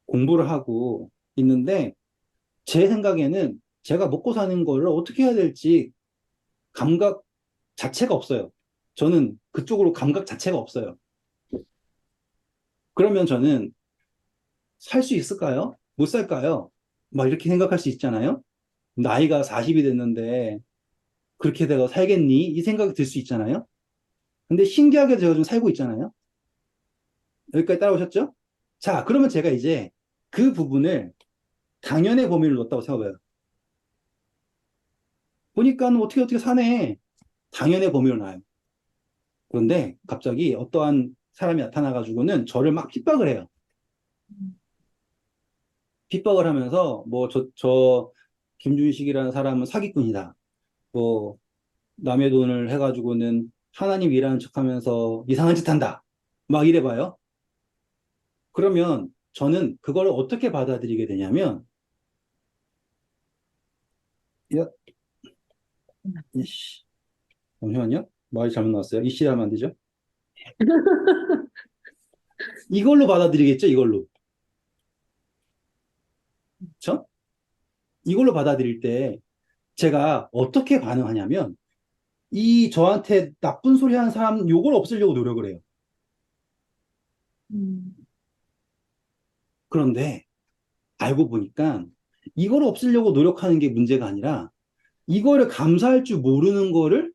공부를 하고 있는데 제 생각에는 제가 먹고 사는 거를 어떻게 해야 될지 감각 자체가 없어요. 저는 그쪽으로 감각 자체가 없어요. 그러면 저는 살 수 있을까요? 못 살까요? 막 이렇게 생각할 수 있잖아요. 나이가 40이 됐는데 그렇게 내가 살겠니? 이 생각이 들 수 있잖아요. 근데 신기하게 제가 좀 살고 있잖아요. 여기까지 따라오셨죠? 자, 그러면 제가 이제 그 부분을 당연의 범위를 넣었다고 생각해요. 보니까 어떻게 사네. 당연의 범위로 놔요. 그런데 갑자기 어떠한 사람이 나타나가지고는 저를 막 핍박을 해요. 핍박을 하면서 뭐 김준식이라는 사람은 사기꾼이다. 뭐 남의 돈을 해가지고는 하나님 일하는 척하면서 이상한 짓 한다. 막 이래봐요. 그러면 저는 그걸 어떻게 받아들이게 되냐면 야, 이씨, 잠시만요. 말이 잘못 나왔어요. 이씨 하면 안 되죠? 이걸로 받아들이겠죠, 이걸로. 그쵸? 이걸로 받아들일 때 제가 어떻게 반응하냐면 이 저한테 나쁜 소리 하는 사람 요걸 없애려고 노력을 해요. 음, 그런데 알고 보니까 이걸 없애려고 노력하는 게 문제가 아니라 이거를 감사할 줄 모르는 거를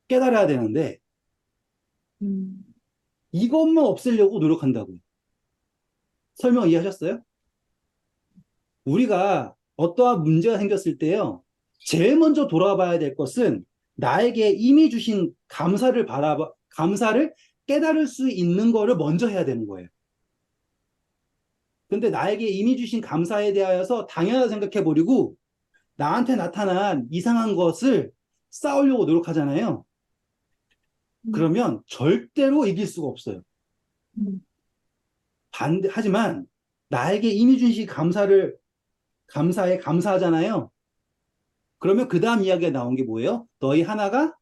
깨달아야 되는데 음, 이것만 없애려고 노력한다고요. 설명 이해하셨어요? 우리가 어떠한 문제가 생겼을 때요. 제일 먼저 돌아봐야 될 것은 나에게 이미 주신 감사를 깨달을 수 있는 거를 먼저 해야 되는 거예요. 근데 나에게 이미 주신 감사에 대하여서 당연하다 생각해버리고 나한테 나타난 이상한 것을 쌓으려고 노력하잖아요. 그러면 절대로 이길 수가 없어요. 하지만 나에게 이미 주신 감사에 감사하잖아요. 그러면 그 다음 이야기가 나온 게 뭐예요? 너희 하나가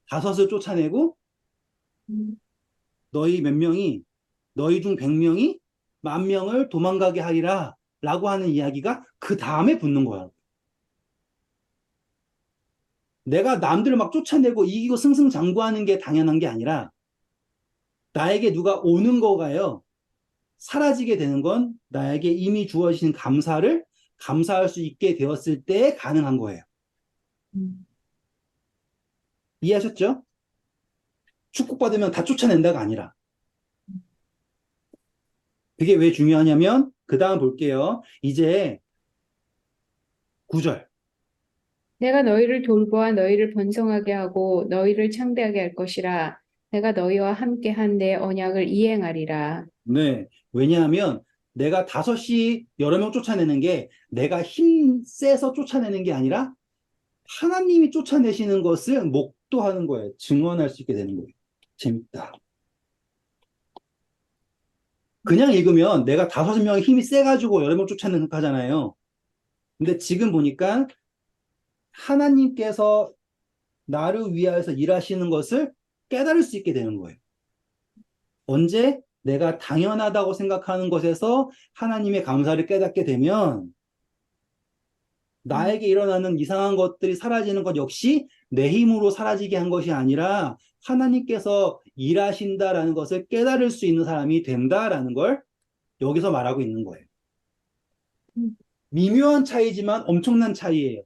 다섯을 쫓아내고 너희 몇 명이 너희 중 100명이 10,000명을 도망가게 하리라 라고 하는 이야기가 그 다음에 붙는 거야. 내가 남들을 막 쫓아내고 이기고 승승장구하는 게 당연한 게 아니라 나에게 누가 오는 거가요. 사라지게 되는 건 나에게 이미 주어진 감사를 감사할 수 있게 되었을 때 가능한 거예요. 이해하셨죠? 축복받으면 다 쫓아낸다가 아니라. 그게 왜 중요하냐면 그 다음 볼게요. 이제 9절. 내가 너희를 돌보아 너희를 번성하게 하고 너희를 창대하게 할 것이라. 내가 너희와 함께한 내 언약을 이행하리라. 네. 왜냐하면 내가 5시 여러 명 쫓아내는 게 내가 힘 세서 쫓아내는 게 아니라 하나님이 쫓아내시는 것을 목도하는 거예요. 증언할 수 있게 되는 거예요. 재밌다. 그냥 읽으면 내가 5명의 힘이 세가지고 여러 명 쫓아내는 하잖아요. 근데 지금 보니까 하나님께서 나를 위하여서 일하시는 것을 깨달을 수 있게 되는 거예요. 언제 내가 당연하다고 생각하는 것에서 하나님의 감사를 깨닫게 되면 나에게 일어나는 이상한 것들이 사라지는 것 역시 내 힘으로 사라지게 한 것이 아니라 하나님께서 일하신다라는 것을 깨달을 수 있는 사람이 된다라는 걸 여기서 말하고 있는 거예요. 미묘한 차이지만 엄청난 차이예요.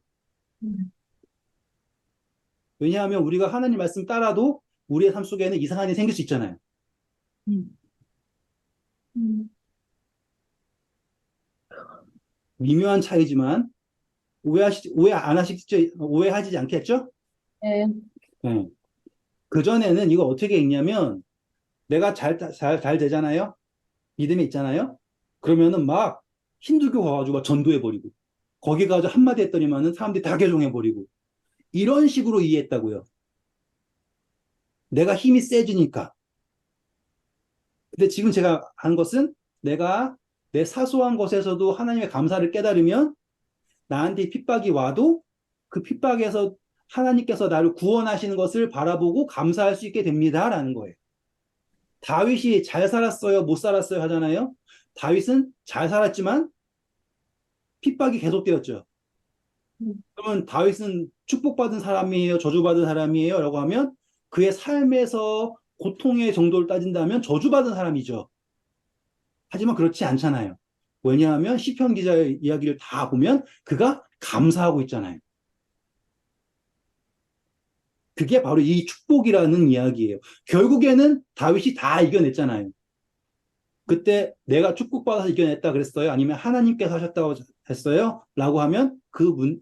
왜냐하면 우리가 하나님 말씀 따라도 우리의 삶 속에는 이상한 일이 생길 수 있잖아요. 미묘한 차이지만 오해 안 하시겠죠? 오해하지 않겠죠? 네. 네. 그전에는 이거 어떻게 읽냐면 내가 잘 되잖아요? 믿음이 있잖아요? 그러면은 막 힌두교 가가지고 막 전도해버리고 거기 가서 한마디 했더니만은 사람들이 다 개종해버리고 이런 식으로 이해했다고요. 내가 힘이 세지니까. 근데 지금 제가 한 것은 내가 내 사소한 것에서도 하나님의 감사를 깨달으면 나한테 핍박이 와도 그 핍박에서 하나님께서 나를 구원하시는 것을 바라보고 감사할 수 있게 됩니다라는 거예요. 다윗이 잘 살았어요, 못 살았어요 하잖아요. 다윗은 잘 살았지만 핍박이 계속되었죠. 그러면 다윗은 축복받은 사람이에요, 저주받은 사람이에요 라고 하면 그의 삶에서 고통의 정도를 따진다면 저주받은 사람이죠. 하지만 그렇지 않잖아요. 왜냐하면 시편 기자의 이야기를 다 보면 그가 감사하고 있잖아요. 그게 바로 이 축복이라는 이야기예요. 결국에는 다윗이 다 이겨냈잖아요. 그때 내가 축복받아서 이겨냈다 그랬어요? 아니면 하나님께서 하셨다고 했어요? 라고 하면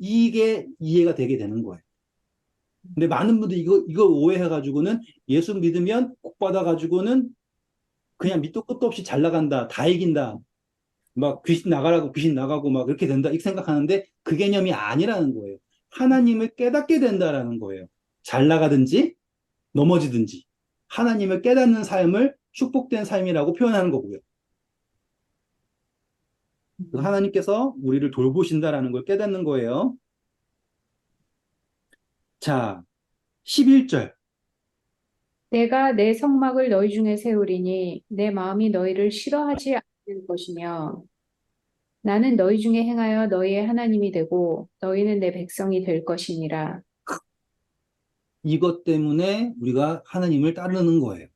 이게 이해가 되게 되는 거예요. 근데 많은 분들이 이거 오해해가지고는 예수 믿으면 복 받아가지고는 그냥 밑도 끝도 없이 잘 나간다, 다 이긴다, 막 귀신 나가라고 귀신 나가고 막 그렇게 된다, 이렇게 생각하는데 그 개념이 아니라는 거예요. 하나님을 깨닫게 된다라는 거예요. 잘 나가든지 넘어지든지 하나님을 깨닫는 삶을 축복된 삶이라고 표현하는 거고요. 하나님께서 우리를 돌보신다라는 걸 깨닫는 거예요. 자, 11절. 내가 내 성막을 너희 중에 세우리니 내 마음이 너희를 싫어하지 않을 것이며 나는 너희 중에 행하여 너희의 하나님이 되고 너희는 내 백성이 될 것이니라. 이것 때문에 우리가 하나님을 따르는 거예요.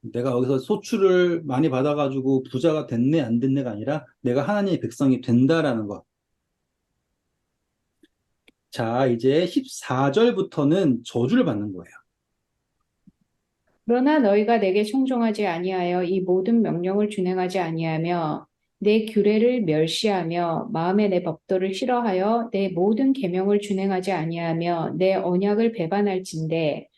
내가 여기서 소출을 많이 받아가지고 부자가 됐네, 안 됐네가 아니라 내가 하나님의 백성이 된다라는 것. 자, 이제 14절부터는 저주를 받는 거예요. 그러나 너희가 내게 청종하지 아니하여 이 모든 명령을 준행하지 아니하며 내 규례를 멸시하며 마음에 내 법도를 싫어하여 내 모든 계명을 준행하지 아니하며 내 언약을 배반할진대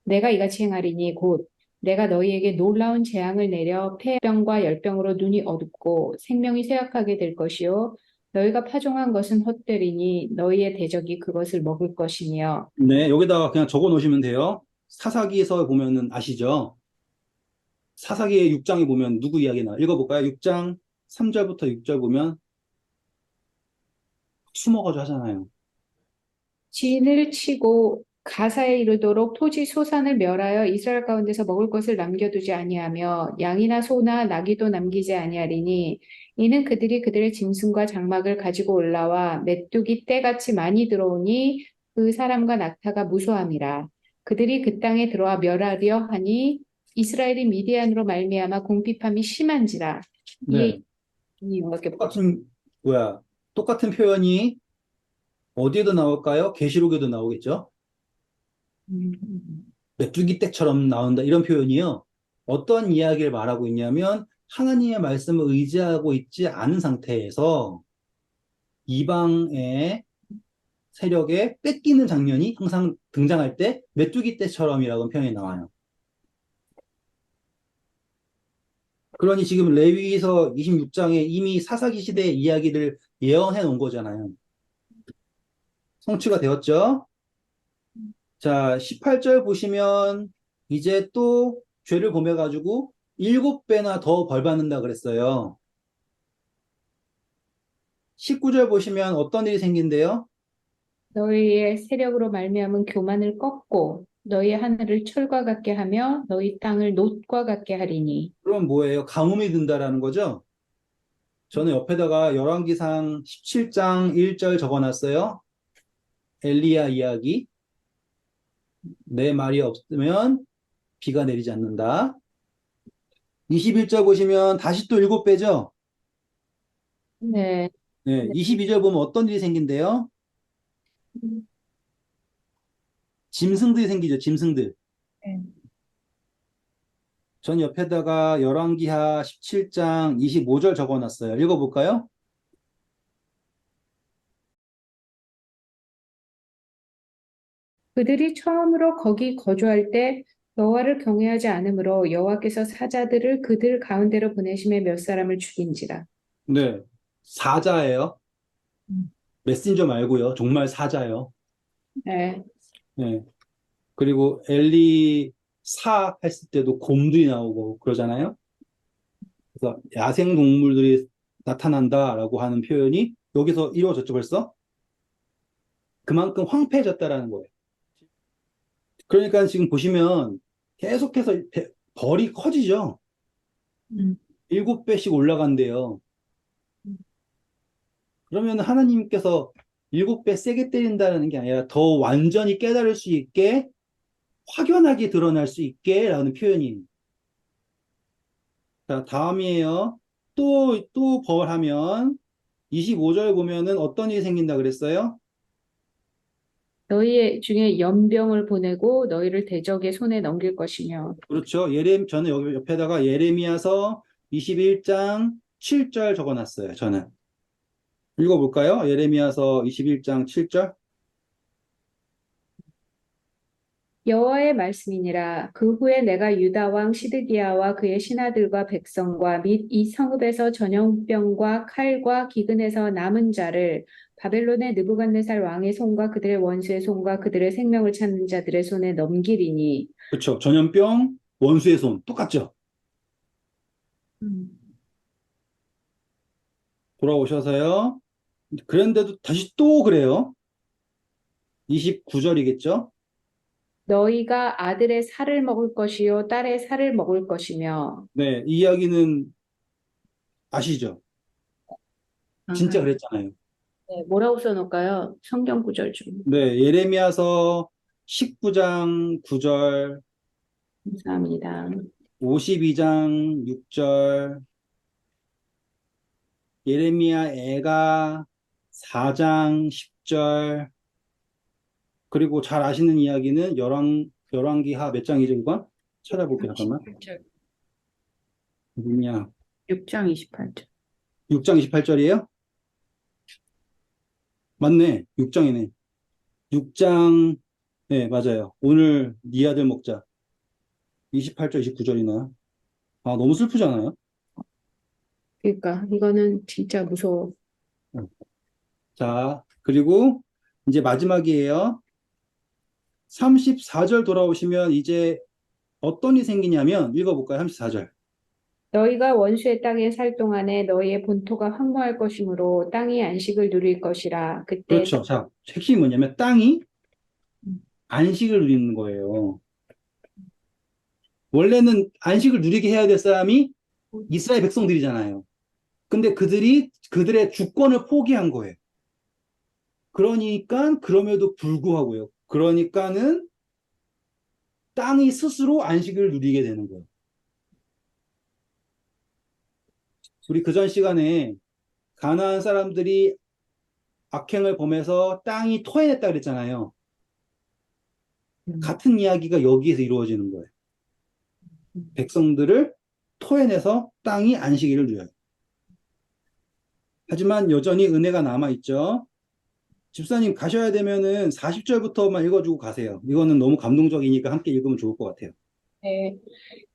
내가 이같이 행하리니 곧 내가 너희에게 놀라운 재앙을 내려 폐병과 열병으로 눈이 어둡고 생명이 쇠약하게 될 것이요 너희가 파종한 것은 헛되리니 너희의 대적이 그것을 먹을 것이며 네, 여기다가 그냥 적어 놓으시면 돼요. 사사기에서 보면은 아시죠? 사사기의 6장에 보면 누구 이야기 나와요? 읽어볼까요? 6장 3절부터 6절 보면 숨어가지고 하잖아요. 진을 치고 가사에 이르도록 토지 소산을 멸하여 이스라엘 가운데서 먹을 것을 남겨두지 아니하며 양이나 소나 나귀도 남기지 아니하리니 이는 그들이 그들의 짐승과 장막을 가지고 올라와 메뚜기 떼같이 많이 들어오니 그 사람과 낙타가 무소함이라 그들이 그 땅에 들어와 멸하려 하니 이스라엘이 미디안으로 말미암아 궁핍함이 심한지라 이에 네. 이 여호와께 똑같은, 똑같은 표현이 어디에도 나올까요? 계시록에도 나오겠죠? 메뚜기 떼처럼 나온다. 이런 표현이요. 어떤 이야기를 말하고 있냐면, 하나님의 말씀을 의지하고 있지 않은 상태에서 이방의 세력에 뺏기는 장면이 항상 등장할 때 메뚜기 떼처럼이라고 표현이 나와요. 그러니 지금 레위기서 26장에 이미 사사기 시대의 이야기를 예언해 놓은 거잖아요. 성취가 되었죠? 자, 18절 보시면 이제 또 죄를 범해가지고 7배나 더 벌 받는다 그랬어요. 19절 보시면 어떤 일이 생긴대요? 너희의 세력으로 말미암은 교만을 꺾고 너희의 하늘을 철과 같게 하며 너희 땅을 놋과 같게 하리니 그럼 뭐예요? 가뭄이 든다라는 거죠? 저는 옆에다가 열왕기상 17장 1절 적어놨어요. 엘리야 이야기. 내 말이 없으면 비가 내리지 않는다. 21절 보시면 다시 또 7배죠? 네, 네, 네, 22절 보면 어떤 일이 생긴대요? 짐승들이 생기죠, 짐승들. 네. 전 옆에다가 열왕기하 17장 25절 적어놨어요. 읽어볼까요? 그들이 처음으로 거기 거주할 때 여호와를 경외하지 않으므로 여호와께서 사자들을 그들 가운데로 보내심에 몇 사람을 죽인지라. 네, 사자예요. 음. 메신저 말고요. 정말 사자요. 네, 네. 그리고 엘리 사 했을 때도 곰들이 나오고 그러잖아요. 그래서 야생 동물들이 나타난다라고 하는 표현이 여기서 이루어졌죠, 벌써? 그만큼 황폐해졌다라는 거예요. 그러니까 지금 보시면 계속해서 벌이 커지죠. 음. 7배씩 올라간대요. 그러면 하나님께서 7배 세게 때린다는 게 아니라 더 완전히 깨달을 수 있게 확연하게 드러날 수 있게 라는 표현이에요. 자, 다음이에요. 또 벌하면 25절 보면은 어떤 일이 생긴다 그랬어요? 너희 중에 연병을 보내고 너희를 대적의 손에 넘길 것이며 그렇죠. 저는 여기 옆에다가 예레미야서 21장 7절 적어놨어요. 저는. 읽어볼까요? 예레미야서 21장 7절. 여호와의 말씀이니라. 그 후에 내가 유다 왕 시드기야와 그의 신하들과 백성과 및 이 성읍에서 전염병과 칼과 기근에서 남은 자를 바벨론의 느부갓네살 왕의 손과 그들의 원수의 손과 그들의 생명을 찾는 자들의 손에 넘기리니. 그렇죠. 전염병, 원수의 손. 똑같죠. 음. 돌아오셔서요. 그런데도 다시 또 그래요. 29절이겠죠? 너희가 아들의 살을 먹을 것이요 딸의 살을 먹을 것이며. 네, 이 이야기는 아시죠? 진짜 그랬잖아요. 네, 뭐라고 써놓을까요? 성경 구절 중. 네, 예레미야서 19장 9절, 감사합니다. 52장 6절, 예레미야 애가 4장 10절, 그리고 잘 아시는 이야기는 열왕기하 몇 장이죠, 이건? 찾아볼게요, 잠깐만. 28절. 예레미야 6장 28절. 6장 28절이에요? 맞네. 6장이네. 6장, 네, 맞아요. 오늘 네 아들 먹자. 28절, 29절이나. 아, 너무 슬프잖아요? 그러니까 이거는 진짜 무서워. 응. 자, 그리고 이제 마지막이에요. 34절 돌아오시면 이제 어떤 일이 생기냐면, 읽어볼까요? 34절. 너희가 원수의 땅에 살 동안에 너희의 본토가 황무할 것이므로 땅이 안식을 누릴 것이라. 그때 그렇죠. 자, 핵심이 뭐냐면, 땅이 음, 안식을 누리는 거예요. 원래는 안식을 누리게 해야 될 사람이 이스라엘 백성들이잖아요. 근데 그들의 주권을 포기한 거예요. 그러니까, 그럼에도 불구하고요. 그러니까는 땅이 스스로 안식을 누리게 되는 거예요. 우리 그전 시간에 가나안 사람들이 악행을 범해서 땅이 토해냈다 그랬잖아요. 음, 같은 이야기가 여기에서 이루어지는 거예요. 음. 백성들을 토해내서 땅이 안식일을 누려요. 하지만 여전히 은혜가 남아있죠. 집사님 가셔야 되면은 40절부터만 읽어주고 가세요. 이거는 너무 감동적이니까 함께 읽으면 좋을 것 같아요. 네.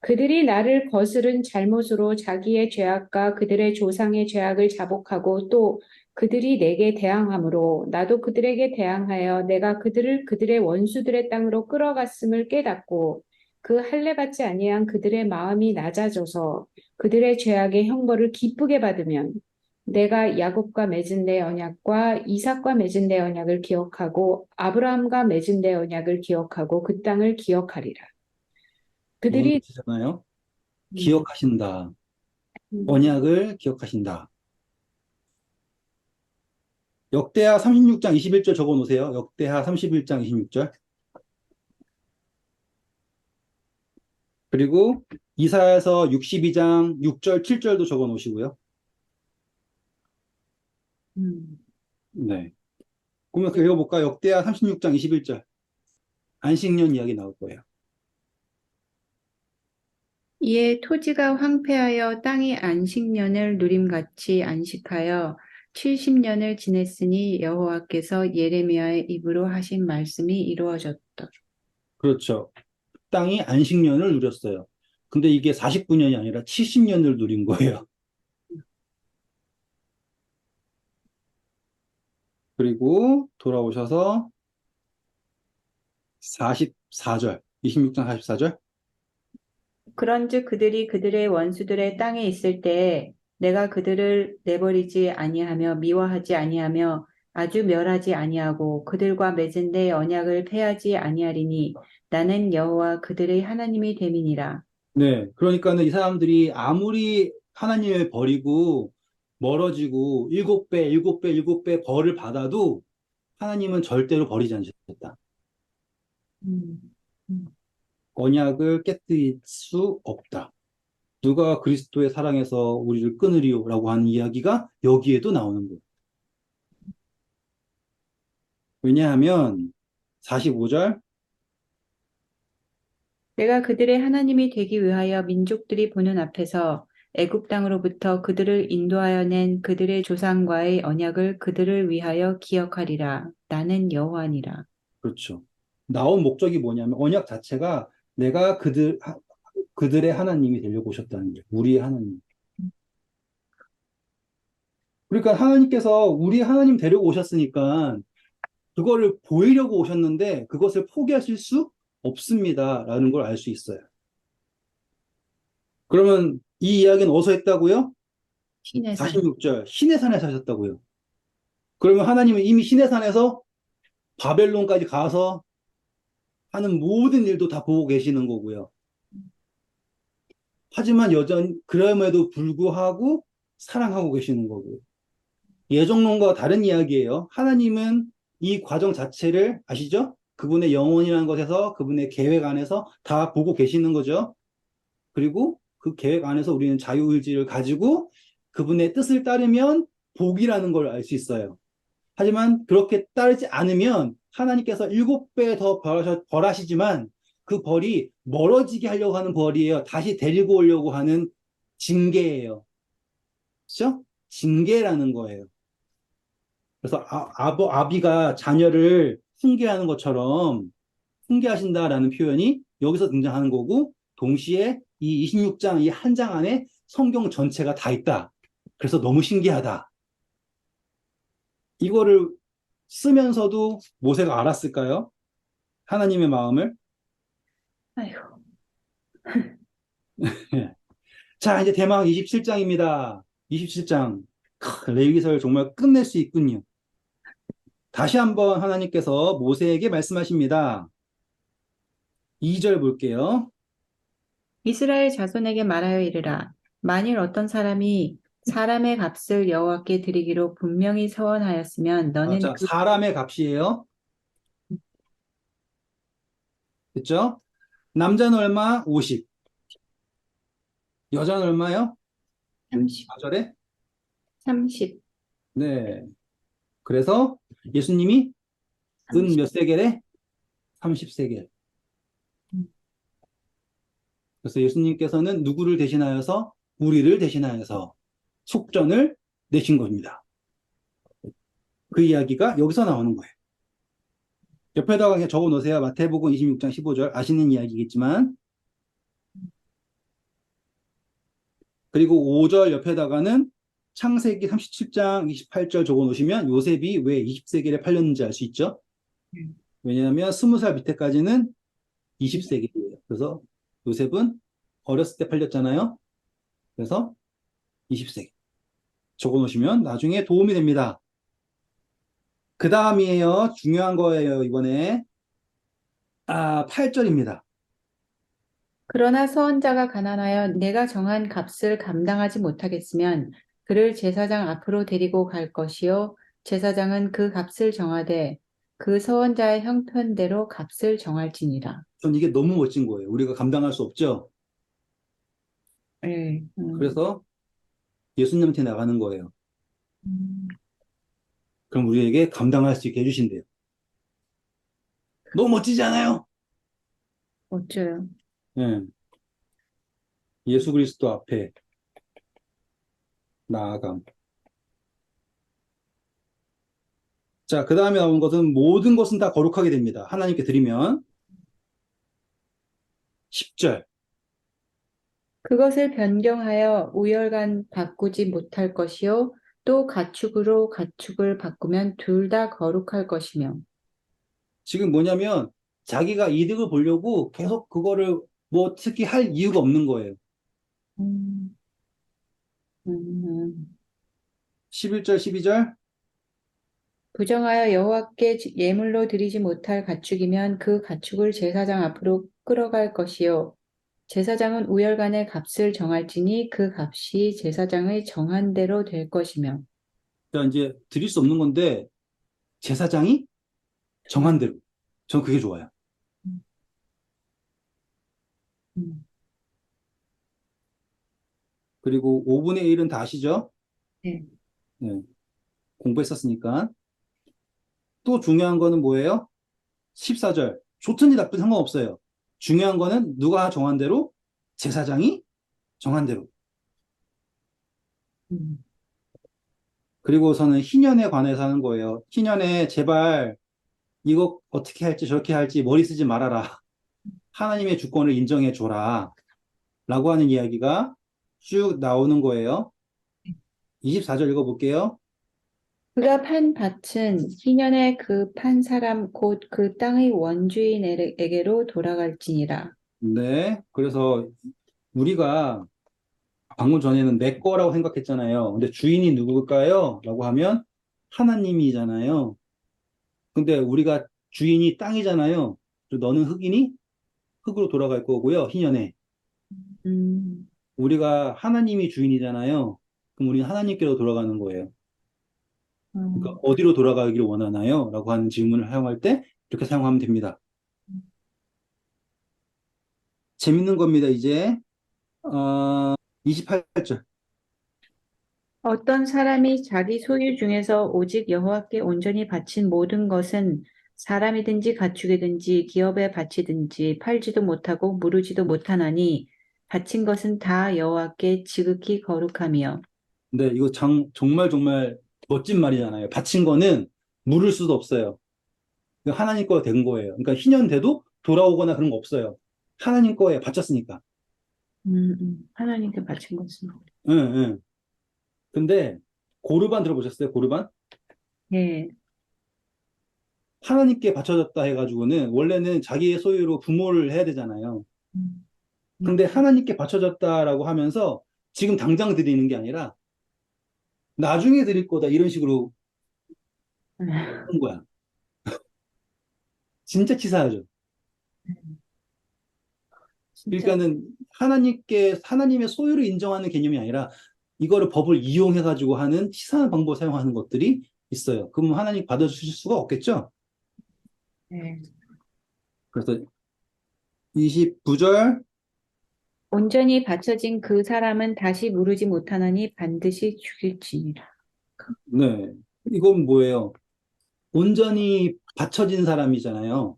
그들이 나를 거스른 잘못으로 자기의 죄악과 그들의 조상의 죄악을 자복하고 또 그들이 내게 대항함으로 나도 그들에게 대항하여 내가 그들을 그들의 원수들의 땅으로 끌어갔음을 깨닫고 그 할례 받지 아니한 그들의 마음이 낮아져서 그들의 죄악의 형벌을 기쁘게 받으면 내가 야곱과 맺은 내 언약과 이삭과 맺은 내 언약을 기억하고 아브라함과 맺은 내 언약을 기억하고 그 땅을 기억하리라. 너무 그들이 멋지잖아요. 음, 기억하신다. 음, 언약을 기억하신다. 역대하 36장 21절 적어 놓으세요. 역대하 31장 26절. 그리고 이사야서 62장 6절 7절도 적어 놓으시고요. 음. 네. 그러면 그 읽어볼까요? 역대하 36장 21절. 안식년 이야기 나올 거예요. 이에 토지가 황폐하여 땅이 안식년을 누림같이 안식하여 70년을 지냈으니 여호와께서 예레미야의 입으로 하신 말씀이 이루어졌다. 그렇죠. 땅이 안식년을 누렸어요. 근데 이게 49년이 아니라 70년을 누린 거예요. 그리고 돌아오셔서 44절, 26장 44절. 그런즉 그들이 그들의 원수들의 땅에 있을 때에 내가 그들을 내버리지 아니하며 미워하지 아니하며 아주 멸하지 아니하고 그들과 맺은 내 언약을 패하지 아니하리니 나는 여호와 그들의 하나님이 됨이니라. 네. 그러니까는 이 사람들이 아무리 하나님을 버리고 멀어지고 일곱 배, 일곱 배, 일곱 배 벌을 받아도 하나님은 절대로 버리지 않으셨다. 음, 음, 언약을 깨뜨릴 수 없다. 누가 그리스도의 사랑에서 우리를 끊으리요라고 하는 이야기가 여기에도 나오는 거예요. 왜냐하면 45절. 내가 그들의 하나님이 되기 위하여 민족들이 보는 앞에서 애굽 땅으로부터 그들을 인도하여 낸 그들의 조상과의 언약을 그들을 위하여 기억하리라. 나는 여호와니라. 그렇죠. 나온 목적이 뭐냐면 언약 자체가 내가 그들의 하나님이 되려고 오셨다는 거예요. 우리의 하나님. 그러니까 하나님께서 우리 하나님 되려고 오셨으니까 그거를 보이려고 오셨는데 그것을 포기하실 수 없습니다라는 걸 알 수 있어요. 그러면 이 이야기는 어디서 했다고요? 신의 산. 46절 신의 산에서 하셨다고요. 그러면 하나님은 이미 신의 산에서 바벨론까지 가서 하는 모든 일도 다 보고 계시는 거고요. 하지만 여전히 그럼에도 불구하고 사랑하고 계시는 거고요. 예정론과 다른 이야기예요. 하나님은 이 과정 자체를 아시죠? 그분의 영혼이라는 것에서 그분의 계획 안에서 다 보고 계시는 거죠. 그리고 그 계획 안에서 우리는 자유의지를 가지고 그분의 뜻을 따르면 복이라는 걸 알 수 있어요. 하지만 그렇게 따르지 않으면 하나님께서 7배 더 벌하시지만 그 벌이 멀어지게 하려고 하는 벌이에요. 다시 데리고 오려고 하는 징계예요. 그렇죠? 징계라는 거예요. 그래서 아비가 자녀를 훈계하는 것처럼 훈계하신다라는 표현이 여기서 등장하는 거고, 동시에 이 26장 이 한 장 안에 성경 전체가 다 있다. 그래서 너무 신기하다. 이거를 쓰면서도 모세가 알았을까요? 하나님의 마음을. 아이고, 자, 이제 대망 27장입니다. 27장. 레위기서를 정말 끝낼 수 있군요. 다시 한번 하나님께서 모세에게 말씀하십니다. 2절 볼게요. 이스라엘 자손에게 말하여 이르라. 만일 어떤 사람이 사람의 값을 여호와께 드리기로 분명히 서원하였으면 너는 자, 그 사람의 값이에요. 됐죠? 남자는 얼마? 50. 여자는 얼마요? 30, 4절에? 30, 네. 그래서 예수님이 은 30. 몇 세겔에? 30세겔. 그래서 예수님께서는 누구를 대신하여서? 우리를 대신하여서 속전을 내신 겁니다. 그 이야기가 여기서 나오는 거예요. 옆에다가 그냥 적어 놓으세요. 마태복음 26장 15절. 아시는 이야기겠지만. 그리고 5절 옆에다가는 창세기 37장 28절 적어 놓으시면 요셉이 왜 20세겔에 팔렸는지 알 수 있죠? 왜냐하면 20살 밑에까지는 20세겔이에요. 그래서 요셉은 어렸을 때 팔렸잖아요. 그래서 20세겔. 적어 놓으시면 나중에 도움이 됩니다. 그 다음이에요. 중요한 거예요, 이번에. 8절입니다. 그러나 서원자가 가난하여 내가 정한 값을 감당하지 못하겠으면 그를 제사장 앞으로 데리고 갈 것이요 제사장은 그 값을 정하되 그 서원자의 형편대로 값을 정할지니라. 전 이게 너무 멋진 거예요. 우리가 감당할 수 없죠? 네. 그래서 예수님한테 나가는 거예요. 음, 그럼 우리에게 감당할 수 있게 해주신대요. 너무 멋지지 않아요? 멋져요. 예. 예수 그리스도 앞에 나아감. 자, 그 다음에 나온 것은 모든 것은 다 거룩하게 됩니다. 하나님께 드리면. 10절. 그것을 변경하여 우열간 바꾸지 못할 것이요 또 가축으로 가축을 바꾸면 둘 다 거룩할 것이며. 지금 뭐냐면 자기가 이득을 보려고 계속 그거를 뭐 특히 할 이유가 없는 거예요. 음, 음. 11절, 12절. 부정하여 여호와께 예물로 드리지 못할 가축이면 그 가축을 제사장 앞으로 끌어갈 것이요 제사장은 우열간의 값을 정할지니 그 값이 제사장의 정한 대로 될 것이며. 자, 이제 드릴 수 없는 건데 제사장이 정한 대로. 전 그게 좋아요. 음, 음. 그리고 5분의 1은 다 아시죠? 네. 네, 공부했었으니까. 또 중요한 거는 뭐예요? 14절. 좋든지 나쁘든 상관없어요. 중요한 거는 누가 정한 대로? 제사장이 정한 대로. 음, 그리고서는 희년에 관해서 하는 거예요. 희년에 제발 이거 어떻게 할지 저렇게 할지 머리 쓰지 말아라. 하나님의 주권을 인정해 줘라. 라고 하는 이야기가 쭉 나오는 거예요. 24절 읽어볼게요. 그가 판 밭은 희년에 그 판 사람 곧 그 땅의 원주인에게로 돌아갈지니라. 네. 그래서 우리가 방금 전에는 내 거라고 생각했잖아요. 근데 주인이 누굴까요? 라고 하면 하나님이잖아요. 근데 우리가 주인이 땅이잖아요. 그리고 너는 흙이니? 흙으로 돌아갈 거고요. 희년에. 음, 우리가 하나님이 주인이잖아요. 그럼 우리는 하나님께로 돌아가는 거예요. 그러니까 어디로 돌아가기를 원하나요? 라고 하는 질문을 사용할 때 이렇게 사용하면 됩니다. 재밌는 겁니다, 이제. 28절. 어떤 사람이 자기 소유 중에서 오직 여호와께 온전히 바친 모든 것은 사람이든지 가축이든지 기업에 바치든지 팔지도 못하고 무르지도 못하나니 바친 것은 다 여호와께 지극히 거룩하며. 근데 이거 정말 정말 멋진 말이잖아요. 바친 거는 물을 수도 없어요. 이거 하나님 거 된 거예요. 그러니까 희년돼도 돌아오거나 그런 거 없어요. 하나님 거에 바쳤으니까. 하나님께 바친 것은. 응, 응. 근데 고르반 들어보셨어요? 고르반? 예. 하나님께 바쳐졌다 해가지고는 원래는 자기의 소유로 부모를 해야 되잖아요. 음, 근데 하나님께 바쳐졌다라고 하면서 지금 당장 드리는 게 아니라 나중에 드릴 거다 이런 식으로 한 거야. 진짜 치사하죠. 진짜. 그러니까는 하나님의 소유를 인정하는 개념이 아니라 이거를 법을 이용해가지고 하는 치사한 방법을 사용하는 것들이 있어요. 그럼 하나님 받아주실 수가 없겠죠? 예. 그래서 29절, 온전히 바쳐진 그 사람은 다시 무르지 못하나니 반드시 죽일지니라. 네. 이건 뭐예요? 온전히 바쳐진 사람이잖아요.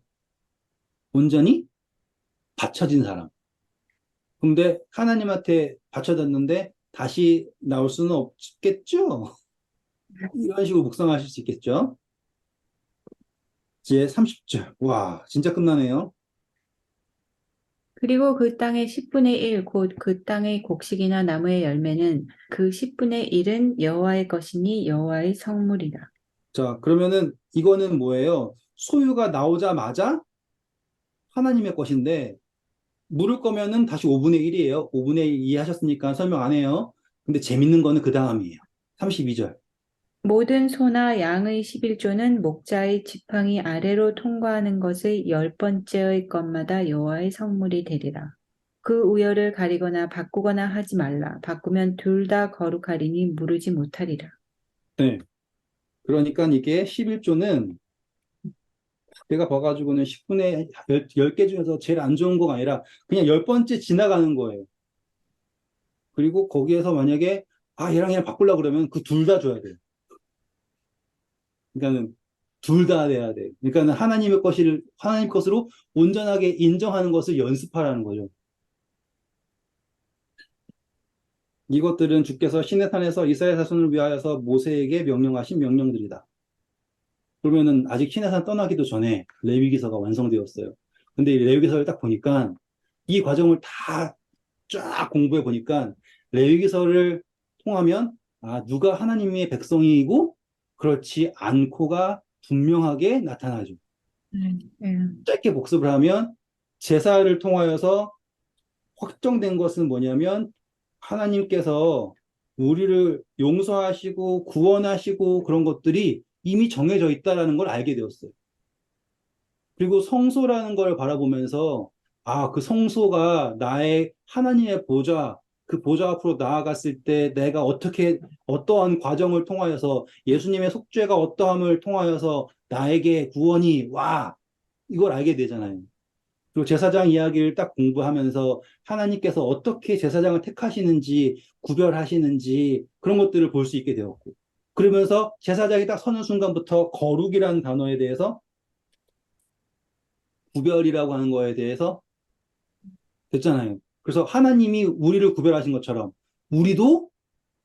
온전히 바쳐진 사람. 근데 하나님한테 바쳐졌는데 다시 나올 수는 없겠죠? 이런 식으로 묵상하실 수 있겠죠? 이제 30절. 와, 진짜 끝나네요. 그리고 그 땅의 10분의 1, 곧 그 땅의 곡식이나 나무의 열매는 그 10분의 1은 여호와의 것이니 여호와의 성물이라. 자, 그러면은 이거는 뭐예요? 소유가 나오자마자 하나님의 것인데, 물을 거면은 다시 5분의 1이에요. 5분의 1 이해하셨으니까 설명 안 해요. 근데 재밌는 거는 그 다음이에요. 32절. 모든 소나 양의 11조는 목자의 지팡이 아래로 통과하는 것의 열 번째의 것마다 여호와의 성물이 되리라. 그 우열을 가리거나 바꾸거나 하지 말라. 바꾸면 둘 다 거룩하리니 무르지 못하리라. 네. 그러니까 이게 11조는 내가 봐가지고는 10분의 10개 중에서 제일 안 좋은 거가 아니라 그냥 10번째 지나가는 거예요. 그리고 거기에서 만약에 얘랑 바꾸려고 그러면 그 둘 다 줘야 돼요. 그러니까는 둘 다 돼야 돼. 그러니까는 하나님 것으로 온전하게 인정하는 것을 연습하라는 거죠. 이것들은 주께서 시내산에서 이스라엘 자손을 위하여서 모세에게 명령하신 명령들이다. 그러면은 아직 시내산 떠나기도 전에 레위기서가 완성되었어요. 근데 이 레위기서를 딱 보니까 이 과정을 다 쫙 공부해 보니까 레위기서를 통하면 누가 하나님의 백성이고 그렇지 않고가 분명하게 나타나죠. 짧게 복습을 하면 제사를 통하여서 확정된 것은 뭐냐면 하나님께서 우리를 용서하시고 구원하시고 그런 것들이 이미 정해져 있다라는 걸 알게 되었어요. 그리고 성소라는 걸 바라보면서 그 성소가 나의 하나님의 보좌, 그 보좌 앞으로 나아갔을 때 내가 어떠한 과정을 통하여서 예수님의 속죄가 어떠함을 통하여서 나에게 구원이 이걸 알게 되잖아요. 그리고 제사장 이야기를 딱 공부하면서 하나님께서 어떻게 제사장을 택하시는지, 구별하시는지 그런 것들을 볼 수 있게 되었고. 그러면서 제사장이 딱 서는 순간부터 거룩이라는 단어에 대해서 구별이라고 하는 거에 대해서 됐잖아요. 그래서 하나님이 우리를 구별하신 것처럼 우리도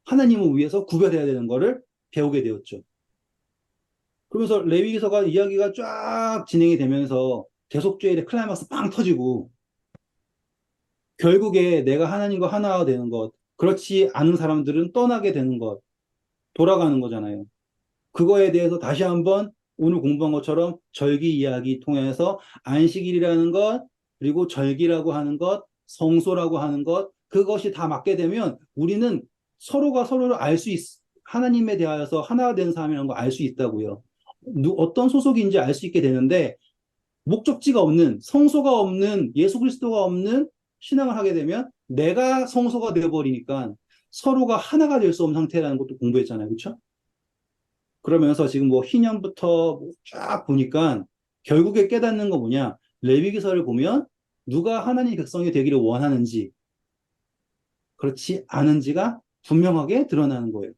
하나님을 위해서 구별해야 되는 거를 배우게 되었죠. 그러면서 레위기서가 이야기가 쫙 진행이 되면서 대속죄의 클라이막스 빵 터지고 결국에 내가 하나님과 하나가 되는 것, 그렇지 않은 사람들은 떠나게 되는 것, 돌아가는 거잖아요. 그거에 대해서 다시 한번 오늘 공부한 것처럼 절기 이야기 통해서 안식일이라는 것, 그리고 절기라고 하는 것, 성소라고 하는 것, 그것이 다 맞게 되면 우리는 서로가 서로를 하나님에 대하여서 하나가 된 사람이라는 걸 알 수 있다고요. 어떤 소속인지 알 수 있게 되는데, 목적지가 없는, 성소가 없는, 예수 그리스도가 없는 신앙을 하게 되면 내가 성소가 되어버리니까 서로가 하나가 될 수 없는 상태라는 것도 공부했잖아요. 그렇죠? 그러면서 지금 뭐 희년부터 쫙 보니까 결국에 깨닫는 거 뭐냐? 레위기서를 보면 누가 하나님 백성이 되기를 원하는지 그렇지 않은지가 분명하게 드러나는 거예요.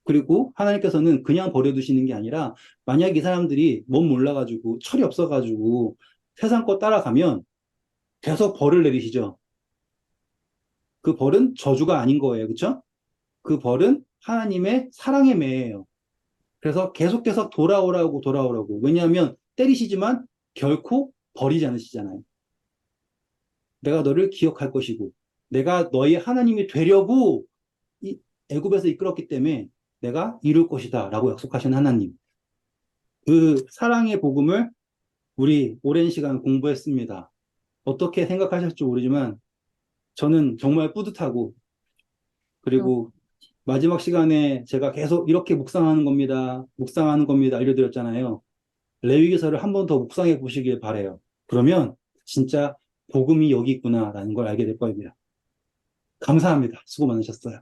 그리고 하나님께서는 그냥 버려두시는 게 아니라 만약 이 사람들이 뭔 몰라가지고 철이 없어가지고 세상 거 따라가면 계속 벌을 내리시죠. 그 벌은 저주가 아닌 거예요. 그렇죠? 그 벌은 하나님의 사랑의 매예요. 그래서 계속해서 돌아오라고. 왜냐하면 때리시지만 결코 버리지 않으시잖아요. 내가 너를 기억할 것이고, 내가 너희 하나님이 되려고 이 애굽에서 이끌었기 때문에 내가 이룰 것이다 라고 약속하신 하나님. 그 사랑의 복음을 우리 오랜 시간 공부했습니다. 어떻게 생각하실지 모르지만 저는 정말 뿌듯하고, 그리고 마지막 시간에 제가 계속 이렇게 묵상하는 겁니다 알려드렸잖아요. 레위기서를 한 번 더 묵상해 보시길 바래요. 그러면 진짜 복음이 여기 있구나라는 걸 알게 될 겁니다. 감사합니다. 수고 많으셨어요.